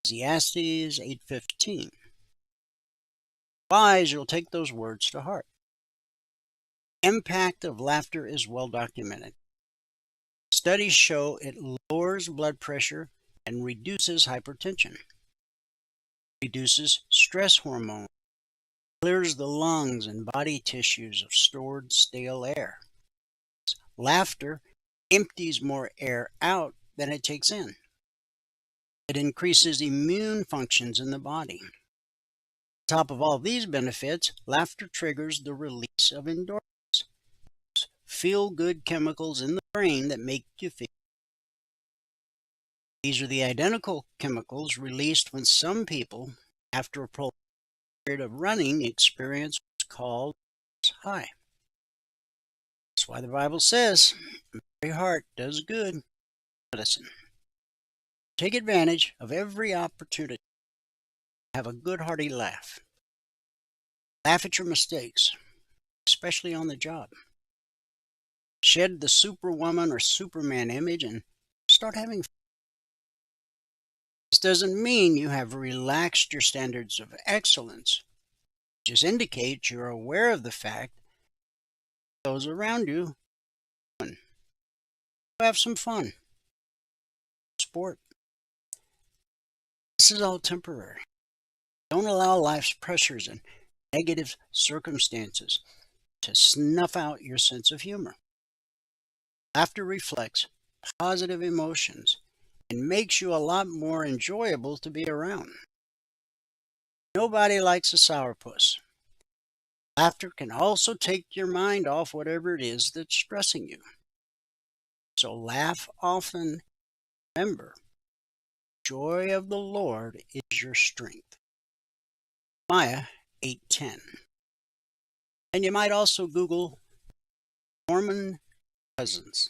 Ecclesiastes 8:15. Wise, you'll take those words to heart. Impact of laughter is well documented. Studies show it lowers blood pressure and reduces hypertension. Reduces stress hormone, clears the lungs and body tissues of stored stale air. Laughter empties more air out than it takes in. It increases immune functions in the body. On top of all these benefits, laughter triggers the release of endorphins, feel-good chemicals in the brain that make you feel. These are the identical chemicals released when some people, after a prolonged period of running, experience what's called high. That's why the Bible says, "Merry heart does good medicine." Take advantage of every opportunity to have a good hearty laugh. Laugh at your mistakes, especially on the job. Shed the superwoman or superman image and start having fun. This doesn't mean you have relaxed your standards of excellence. It just indicates you're aware of the fact that those around you have some fun. Sport. This is all temporary. Don't allow life's pressures and negative circumstances to snuff out your sense of humor. Laughter reflects positive emotions and makes you a lot more enjoyable to be around. Nobody likes a sourpuss. Laughter can also take your mind off whatever it is that's stressing you. So laugh often. Remember, joy of the Lord is your strength. Jeremiah 8:10. And you might also Google Norman Cousins.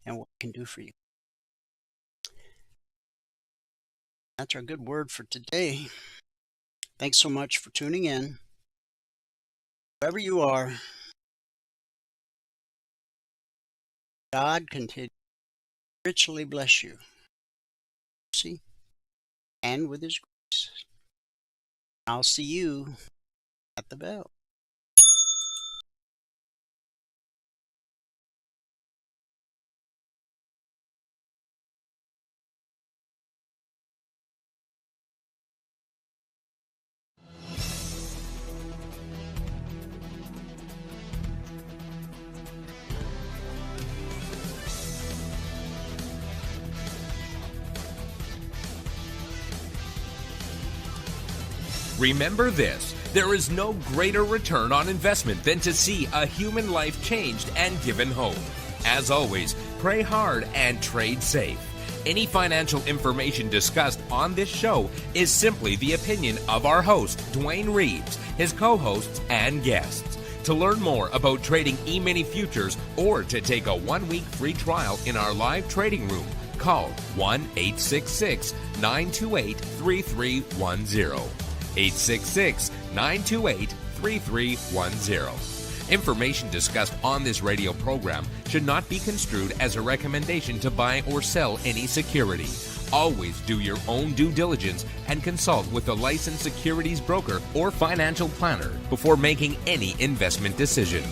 And what it can do for you. That's our good word for today. Thanks so much for tuning in. Wherever you are, God continue to richly bless you. See? And with His grace. I'll see you at the bell. Remember this, there is no greater return on investment than to see a human life changed and given hope. As always, pray hard and trade safe. Any financial information discussed on this show is simply the opinion of our host, Dwayne Reeves, his co-hosts, and guests. To learn more about trading E-mini futures or to take a 1-week free trial in our live trading room, call 1-866-928-3310. 866-928-3310. Information discussed on this radio program should not be construed as a recommendation to buy or sell any security. Always do your own due diligence and consult with a licensed securities broker or financial planner before making any investment decision.